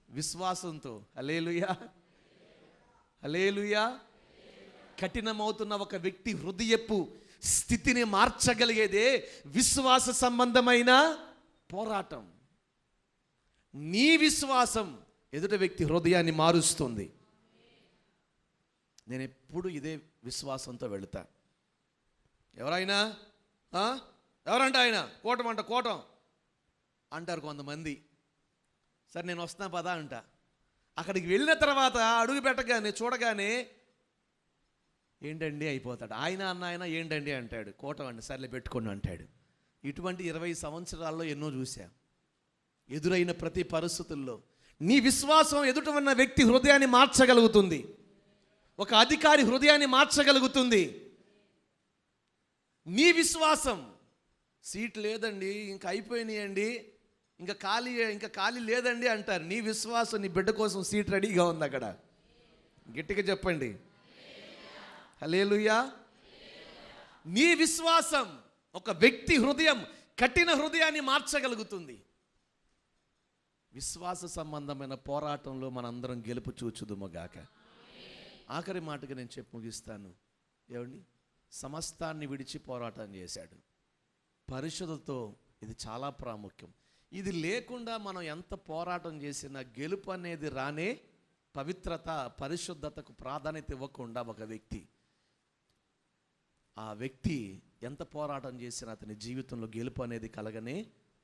విశ్వాసంతో. హల్లెలూయా. హల్లెలూయా. కఠినమవుతున్న ఒక వ్యక్తి హృదయపు స్థితిని మార్చగలిగేదే విశ్వాస సంబంధమైన పోరాటం. నీ విశ్వాసం ఎదుటి వ్యక్తి హృదయాన్ని మారుస్తుంది. నేను ఎప్పుడు ఇదే విశ్వాసంతో వెళుతా. ఎవరైనా ఎవరంట ఆయన కోటం అంటారు కొంతమంది. సరే నేను వస్తున్నా పదా అంట. అక్కడికి వెళ్ళిన తర్వాత అడుగు పెట్టగానే చూడగానే ఏంటండి అయిపోతాడు. ఆయన ఏంటండి అంటాడు. కోటం అండి, సర్లే పెట్టుకోండి అంటాడు. ఇటువంటి 20 సంవత్సరాల్లో ఎన్నో చూసా. ఎదురైన ప్రతి పరిస్థితుల్లో నీ విశ్వాసం ఎదుట ఉన్న వ్యక్తి హృదయాన్ని మార్చగలుగుతుంది. ఒక అధికారి హృదయాన్ని మార్చగలుగుతుంది. నీ విశ్వాసం సీట్ లేదండి, ఇంకా అయిపోయినాయండి, ఇంకా ఖాళీ లేదండి అంటారు. నీ విశ్వాసం నీ బిడ్డ కోసం సీట్ రెడీగా ఉంది అక్కడ. గట్టిగా చెప్పండి హల్లెలూయా. నీ విశ్వాసం ఒక వ్యక్తి హృదయం, కఠిన హృదయాన్ని మార్చగలుగుతుంది. విశ్వాస సంబంధమైన పోరాటంలో మనందరం గెలుపు చూచుదుమగాక. ఆఖరి మాటగా నేను చెప్పి ముగిస్తాను. ఏమండి, సమస్తాన్ని విడిచి పోరాటం చేశాడు. పరిశుద్ధతో ఇది చాలా ప్రాముఖ్యం. ఇది లేకుండా మనం ఎంత పోరాటం చేసినా గెలుపు అనేది రానే. పవిత్రత, పరిశుద్ధతకు ప్రాధాన్యత ఇవ్వకుండా ఒక వ్యక్తి, ఆ వ్యక్తి ఎంత పోరాటం చేసినా అతని జీవితంలో గెలుపు అనేది కలగనే.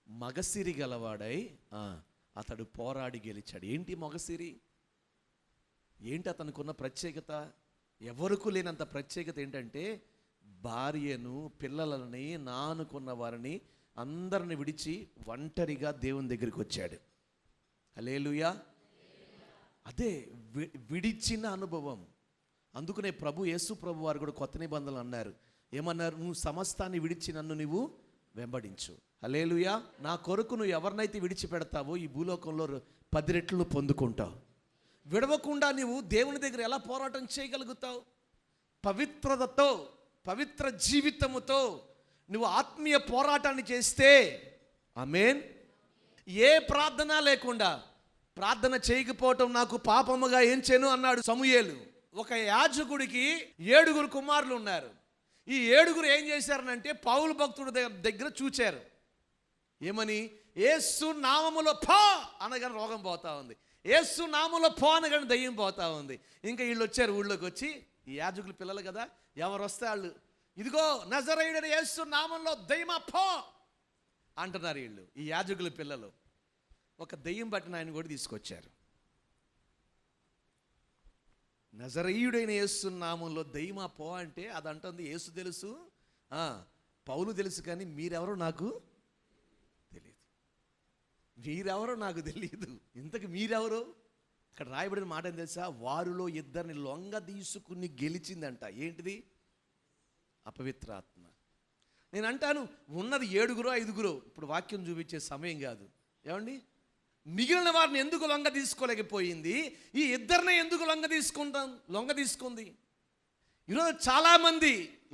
మగసిరి గలవాడై అతడు పోరాడి గెలిచాడు. ఏంటి మగసిరి? ఏంటి అతనికి ఉన్న ప్రత్యేకత? ఎవరికి లేనంత ప్రత్యేకత ఏంటంటే, భార్యను, పిల్లలని, నానుకున్న వారిని అందరిని విడిచి ఒంటరిగా దేవుని దగ్గరికి వచ్చాడు. హల్లెలూయా. అదే విడిచిన అనుభవం. అందుకనే యేసు ప్రభు వారు కూడా కొత్త నిబంధనలు అన్నారు. ఏమన్నారు? నువ్వు సమస్తాన్ని విడిచి నన్ను నువ్వు వెంబడించు. హల్లెలూయా. నా కొరకు నువ్వు ఎవరినైతే విడిచిపెడతావో ఈ భూలోకంలో 10 రెట్లు పొందుకుంటావు. విడవకుండా నువ్వు దేవుని దగ్గర ఎలా పోరాటం చేయగలుగుతావు? పవిత్రతతో, పవిత్ర జీవితముతో నువ్వు ఆత్మీయ పోరాటాన్ని చేస్తే. ఆమేన్. ఏ ప్రార్థన లేకుండా, ప్రార్థన చేయకపోవటం నాకు పాపముగా ఏం చేయను అన్నాడు సమూయేలు. ఒక యాజకుడికి 7 కుమారులు ఉన్నారు. ఈ 7 ఏం చేశారనంటే పౌలు భక్తుడి దగ్గర చూచారు. ఏమని? యేసు నామములో పో అనగానే రోగం పోతా ఉంది, యేసు నామములో పో అనగానే దయ్యం పోతా ఉంది. ఇంకా వీళ్ళు వచ్చారు ఊళ్ళోకి. వచ్చి ఈ యాజకుల పిల్లలు కదా, ఎవరు వస్తే వాళ్ళు, ఇదిగో నజరేయుడైన యేసు నామంలో దయ్యమా పో అంటున్నారు వీళ్ళు, ఈ యాజకుల పిల్లలు. ఒక దయ్యం పట్టిన ఆయన కూడా తీసుకొచ్చారు. నజరేయుడైన యేసు నామంలో దయ్యమా పో అంటే అదంటుంది యేసు తెలుసు, పౌలు తెలుసు, కానీ మీరెవరో నాకు తెలియదు. మీరెవరో నాకు తెలియదు. ఇంతకు మీరెవరో? ఇక్కడ రాయబడిన మాట ఏం తెలుసా? వారిలో 2 లొంగ తీసుకుని గెలిచిందంట. ఏంటిది? అపవిత్రాత్మ. నేను అంటాను, ఉన్నది 7 5. ఇప్పుడు వాక్యం చూపించే సమయం కాదు. ఏమండి, మిగిలిన వారిని ఎందుకు లొంగ తీసుకోలేకపోయింది? ఈ 2 ఎందుకు లొంగ తీసుకుంది? ఈరోజు చాలామంది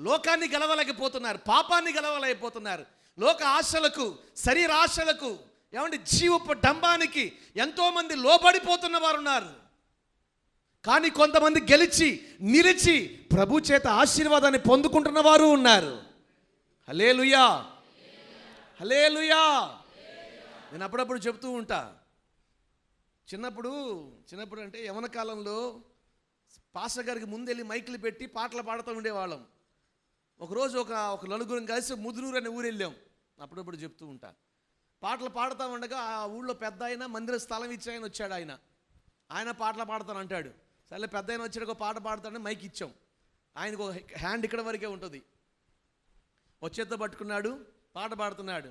లోకాన్ని గెలవలేకపోతున్నారు, పాపాన్ని గెలవలేకపోతున్నారు. లోక ఆశలకు, శరీర ఆశలకు, ఏమండి, జీవపు డంబానికి ఎంతోమంది లోబడిపోతున్న వారు ఉన్నారు. కానీ కొంతమంది గెలిచి నిలిచి ప్రభు చేత ఆశీర్వాదాన్ని పొందుకుంటున్న వారు ఉన్నారు. హల్లెలూయా, హల్లెలూయా. నేను అప్పుడప్పుడు చెప్తూ ఉంటా, చిన్నప్పుడు అంటే యవన కాలంలో పాస్టర్ గారికి ముందెళ్ళి మైకులు పెట్టి పాటలు పాడుతూ ఉండేవాళ్ళం. ఒకరోజు ఒక నలుగురం కలిసి ముదునూరు అనే ఊరు వెళ్ళాం. అప్పుడప్పుడు చెప్తూ ఉంటా, పాటలు పాడుతూ ఉండగా ఆ ఊళ్ళో పెద్ద ఆయన, మందిర స్థలం ఇచ్చి ఆయన వచ్చాడు. ఆయన పాటలు పాడతాను అంటాడు. సరే పెద్ద ఆయన వచ్చాడు, ఒక పాట పాడతాడని మైక్ ఇచ్చాం. ఆయనకు ఒక హ్యాండ్ ఇక్కడ వరకే ఉంటుంది. వచ్చేతో పట్టుకున్నాడు, పాట పాడుతున్నాడు.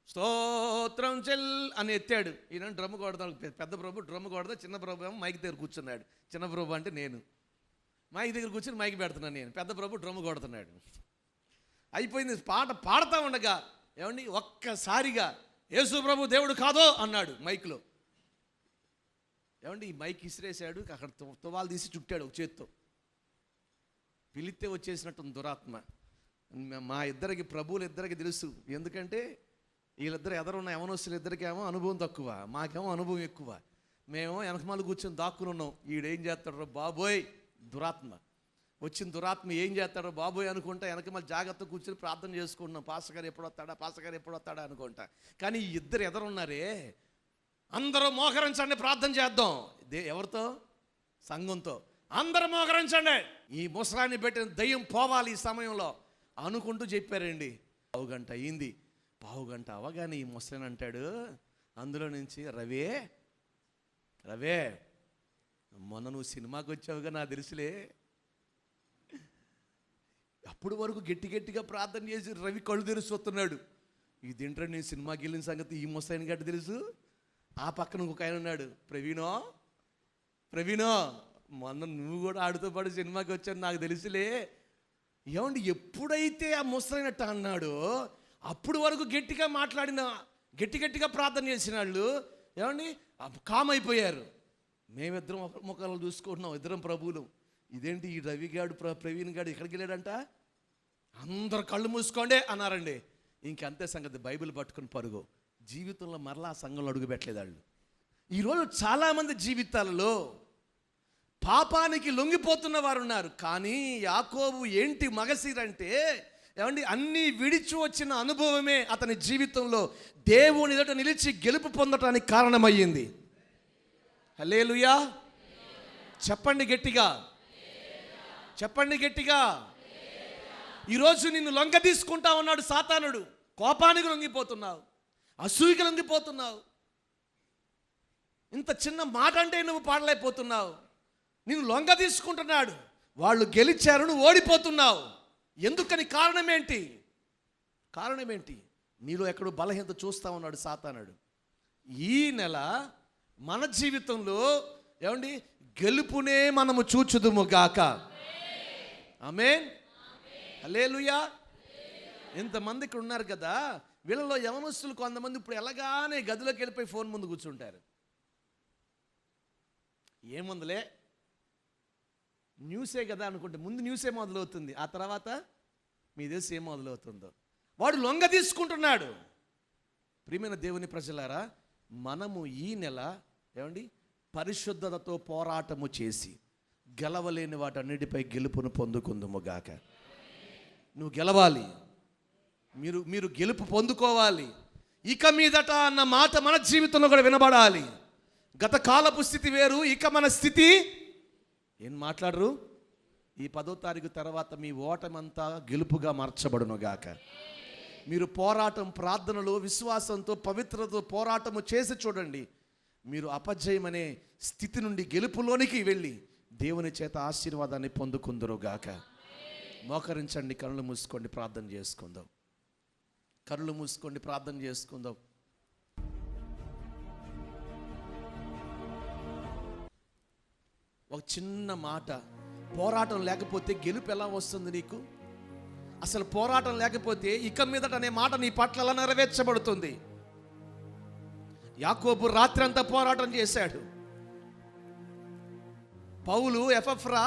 స్తోత్రం చెల్ అని ఎత్తాడు. ఈయన డ్రమ్ కొడతాడు. పెద్ద ప్రభు డ్రమ్ కొడతా, చిన్న ప్రభు ఏమో మైక్ దగ్గర కూర్చున్నాడు. చిన్న ప్రభు అంటే నేను మైక్ దగ్గర కూర్చొని మైక్ పెడుతున్నాను నేను. పెద్ద ప్రభు డ్రమ్ కొడుతున్నాడు. అయిపోయింది. పాట పాడుతూ ఉండగా ఏమండి ఒక్కసారిగా యేసు ప్రభు దేవుడు కాదో అన్నాడు మైక్లో. ఏమండి ఈ మైక్ ఇసిరేసాడు. అక్కడ తువాలు తీసి చుట్టాడు ఒక చేత్తో. పిలిస్తే వచ్చేసినట్టు దురాత్మ. మా ఇద్దరికి, ప్రభువులు ఇద్దరికి తెలుసు. ఎందుకంటే వీళ్ళిద్దరు ఎదరున్న యవనస్తులు ఇద్దరికేమో అనుభవం తక్కువ, మాకేమో అనుభవం ఎక్కువ. మేము వెనకమాలు కూర్చొని దాక్కుని ఉన్నాం. ఈడేం చేస్తాడో బాబోయ్, దురాత్మ వచ్చిన దురాత్మ ఏం చేస్తాడో బాబోయ్ అనుకుంటా వెనకమాల జాగ్రత్త కూర్చొని ప్రార్థన చేసుకుంటున్నాం. పాస్టర్ గారు ఎప్పుడు వస్తాడా అనుకుంటా. కానీ ఈ ఇద్దరు ఎదరున్నారే, అందరూ మోకరించండి, ప్రార్థన చేద్దాం. ఎవరితో? సంఘంతో. అందరూ మోకరించండి, ఈ ముసలాన్ని పెట్టిన దయ్యం పోవాలి ఈ సమయంలో అనుకుంటూ చెప్పారండి. పావుగంట అయింది. పావుగంట అవగానే ఈ ముసలాన్ని అంటాడు అందులో నుంచి, రవే మొన్న నువ్వు సినిమాకి వచ్చావుగా నాకు తెలుసులే. అప్పుడు వరకు గట్టిగా ప్రార్థన చేసి రవి కళ్ళు తెరుస్తున్నాడు. ఇదేంటో నేను సినిమాకి వెళ్ళిన సంగతి ఈ ముసలాయన గట్టి తెలుసు. ఆ పక్కన ఇంకొక ఆయన ఉన్నాడు, ప్రవీణో మొన్న నువ్వు కూడా ఆడుతో పాటు సినిమాకి వచ్చాను నాకు తెలుసులే. ఏమండి, ఎప్పుడైతే ఆ ముసలైనట్టు అన్నాడో అప్పుడు వరకు గట్టిగా ప్రార్థన చేసిన వాళ్ళు ఏమండి కామ్ అయిపోయారు. మేమిద్దరం ఒక ముఖాలు చూసుకుంటున్నాం, ఇద్దరం ప్రభువులు. ఇదేంటి ఈ రవిగాడు ప్రవీణ్ గాడు ఎక్కడికి వెళ్ళాడంట? అందరు కళ్ళు మూసుకోండి అన్నారండి. ఇంకంతే సంగతి, బైబిల్ పట్టుకుని పరుగు. జీవితంలో మరలా ఆ సంఘంలో అడుగు పెట్టలేదు వాళ్ళు. ఈరోజు చాలామంది జీవితాలలో పాపానికి లొంగిపోతున్న వారు ఉన్నారు. కానీ యాకోబు ఏంటి మగసిరంటే, ఏమండి, అన్నీ విడిచి వచ్చిన అనుభవమే అతని జీవితంలో దేవుని ఎదుట నిలిచి గెలుపు పొందటానికి కారణమయ్యింది. హల్లెలూయా చెప్పండి గట్టిగా. ఈరోజు నిన్ను లొంగ తీసుకుంటా ఉన్నాడు సాతానుడు. కోపానికి లొంగిపోతున్నావు, అసూయకి లొంగిపోతున్నావు, ఇంత చిన్న మాట అంటే నువ్వు పాడలేకపోతున్నావు. నిన్ను లొంగ తీసుకుంటున్నాడు. వాళ్ళు గెలిచారు, నువ్వు ఓడిపోతున్నావు. ఎందుకని? కారణం ఏంటి? నీలో ఎక్కడో బలహీనత చూస్తా ఉన్నాడు సాతానుడు. ఈ నెల మన జీవితంలో ఏమండి గెలుపునే మనము చూచుదుము గాక. ఆమేన్, హల్లెలూయా. ఇంతమంది ఇక్కడ ఉన్నారు కదా, వీళ్ళలో యవనస్తులు కొంతమంది ఇప్పుడు ఎలాగానే గదిలోకి వెళ్ళిపోయి ఫోన్ ముందు కూర్చుంటారు. ఏముందిలే న్యూసే కదా అనుకుంటే ముందు న్యూసే మొదలవుతుంది, ఆ తర్వాత మీ దేశం ఏం మొదలవుతుందో. వాడు లొంగ తీసుకుంటున్నాడు. ప్రియమైన దేవుని ప్రజలారా, మనము ఈ నెల ఏమండి పరిశుద్ధతతో పోరాటము చేసి గెలవలేని వాటన్నిటిపై గెలుపును పొందుకుందుము గాక. నువ్వు గెలవాలి, మీరు గెలుపు పొందుకోవాలి. ఇక మీదట అన్న మాట మన జీవితంలో కూడా వినబడాలి. గత కాలపు స్థితి వేరు, ఇక మన స్థితి ఏం మాట్లాడరు. ఈ 10వ తారీఖు తర్వాత మీ ఓటమంతా గెలుపుగా మార్చబడును గాక. మీరు పోరాటం, ప్రార్థనలో, విశ్వాసంతో, పవిత్రతతో పోరాటము చేసి చూడండి. మీరు అపజయం అనే స్థితి నుండి గెలుపులోనికి వెళ్ళి దేవుని చేత ఆశీర్వాదాన్ని పొందుకుందరు గాక. మోకరించండి, కళ్ళు మూసుకోండి, ప్రార్థన చేసుకుందాం. ఒక చిన్న మాట, పోరాటం లేకపోతే గెలుపు ఎలా వస్తుంది నీకు? అసలు పోరాటం లేకపోతే ఇక మీదట అనే మాట నీ పట్ల ఎలా నెరవేర్చబడుతుంది? యాకోబు రాత్రి అంతా పోరాటం చేశాడు. పౌలు, ఎపఫ్రా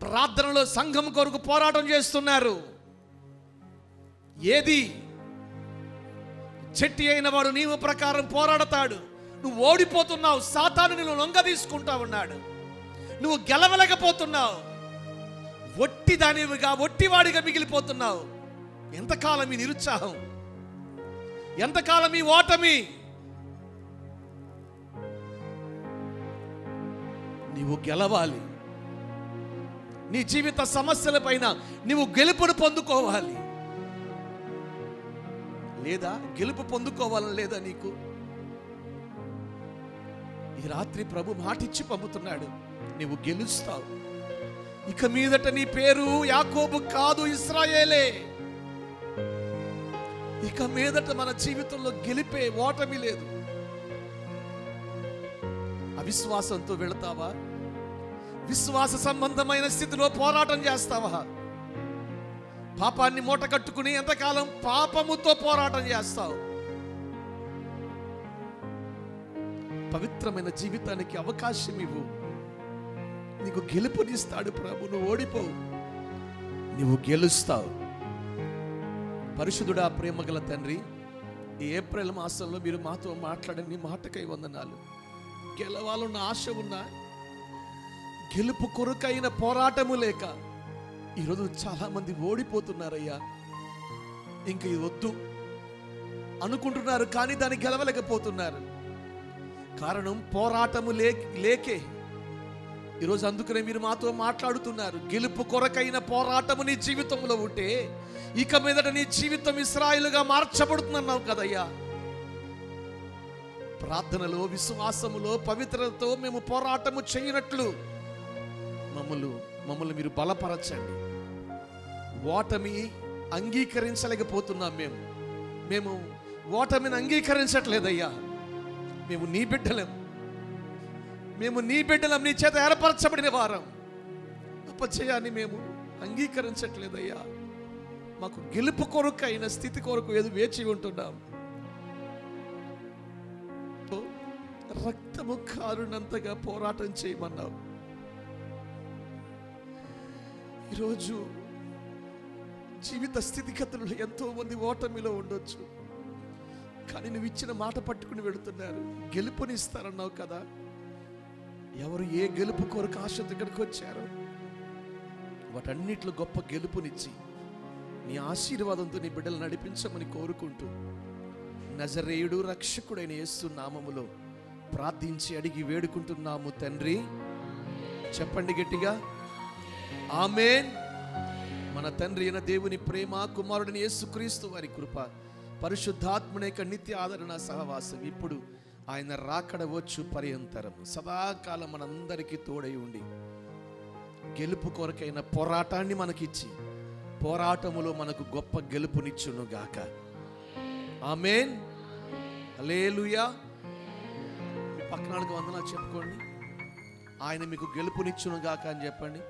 ప్రార్థనలో సంఘం కొరకు పోరాటం చేస్తున్నారు. ఏది చెట్టి అయిన వాడు నీవు ప్రకారం పోరాడతాడు. నువ్వు ఓడిపోతున్నావు, సాతాను నిన్ను లొంగ తీసుకుంటా ఉన్నాడు. నువ్వు గెలవలేకపోతున్నావు, ఒట్టివాడిగా మిగిలిపోతున్నావు. ఎంతకాలం ఈ నిరుత్సాహం, ఎంతకాలం ఈ ఓటమి? నీవు గెలవాలి. నీ జీవిత సమస్యల పైన నీవు గెలుపును పొందుకోవాలి. లేదా గెలుపు పొందుకోవాలని లేదా నీకు? ఈ రాత్రి ప్రభు మాటిచ్చి పంపుతున్నాడు, నీవు గెలుస్తావు. ఇక మీదట నీ పేరు యాకోబు కాదు, ఇశ్రాయేలే. ఇక మీదట మన జీవితంలో గెలిపే, ఓటమి లేదు. అవిశ్వాసంతో వెళతావా? విశ్వాస సంబంధమైన స్థితిలో పోరాటం చేస్తావా? పాపాన్ని మూట కట్టుకుని ఎంతకాలం పాపముతో పోరాటం చేస్తావు? పవిత్రమైన జీవితానికి అవకాశం ఇవ్వు. నీకు గెలుపునిస్తాడు ప్రభు. నువ్వు ఓడిపోవు, నువ్వు గెలుస్తావు. పరిశుద్ధుడా, ప్రేమగల తండ్రి, ఈ ఏప్రిల్ మాసంలో మీరు మాతో మాట్లాడిన నీ మాటకై వందనాలు. గెలవాలన్న ఆశ ఉన్నా, గెలుపు కొరకైన పోరాటము లేక ఈరోజు చాలామంది ఓడిపోతున్నారయ్యా. ఇంక ఇది వద్దు అనుకుంటున్నారు, కానీ దాన్ని గెలవలేకపోతున్నారు. కారణం పోరాటము లేకే. ఈరోజు అందుకనే మీరు మాతో మాట్లాడుతున్నారు. గెలుపు కొరకైన పోరాటము నీ జీవితంలో ఉంటే ఇక మీదట నీ జీవితం ఇశ్రాయేలుగా మార్చబడుతుందన్నావు కదయ్యా. ప్రార్థనలో, విశ్వాసములో, పవిత్రతతో మేము పోరాటము చేయనట్లు మమ్మల్ని మీరు బలపరచండి. ఓటమి అంగీకరించలేకపోతున్నాం. మేము ఓటమిని అంగీకరించట్లేదయ్యా. మేము నీ బిడ్డలం, నీ చేత ఏర్పరచబడిన వారం. అపజయాన్ని మేము అంగీకరించట్లేదయ్యా. మాకు గెలుపు కొరకు అయిన స్థితి కొరకు ఏదో వేచి ఉంటున్నాం. రక్తము కారునంతగా పోరాటం చేయమన్నావు. ఈరోజు జీవిత స్థితిగతుల్లో ఎంతో మంది ఓటమిలో ఉండొచ్చు, కానీ నువ్వు ఇచ్చిన మాట పట్టుకుని వెళుతున్నారు. గెలుపునిస్తారన్నావు కదా. ఎవరు ఏ గెలుపు కొరకు ఆశతో ఇక్కడికి వచ్చారో వాటన్నిటిలో గొప్ప గెలుపునిచ్చి నీ ఆశీర్వాదంతో నీ బిడ్డలు నడిపించమని కోరుకుంటూ నజరేయుడు రక్షకుడైన యేసు నామములో ప్రార్థించి అడిగి వేడుకుంటున్నాము తండ్రి. చెప్పండి గట్టిగా, ఆమేన్. మన తండ్రి అయిన దేవుని ప్రేమ, కుమారుడిని యేసుక్రీస్తు వారి కృప, పరిశుద్ధాత్మని యొక్క నిత్య ఆదరణ సహవాసం ఇప్పుడు ఆయన రాకడ వచ్చు పర్యంతరం సదాకాలం మనందరికీ తోడై ఉండి గెలుపు కొరకైన పోరాటాన్ని మనకిచ్చి పోరాటములో మనకు గొప్ప గెలుపునిచ్చును గాక. ఆమేన్. హల్లెలూయా. మీ పక్కనాళ్ళకి వందనాలు చెప్పుకోండి. ఆయన మీకు గెలుపునిచ్చును గాక అని చెప్పండి.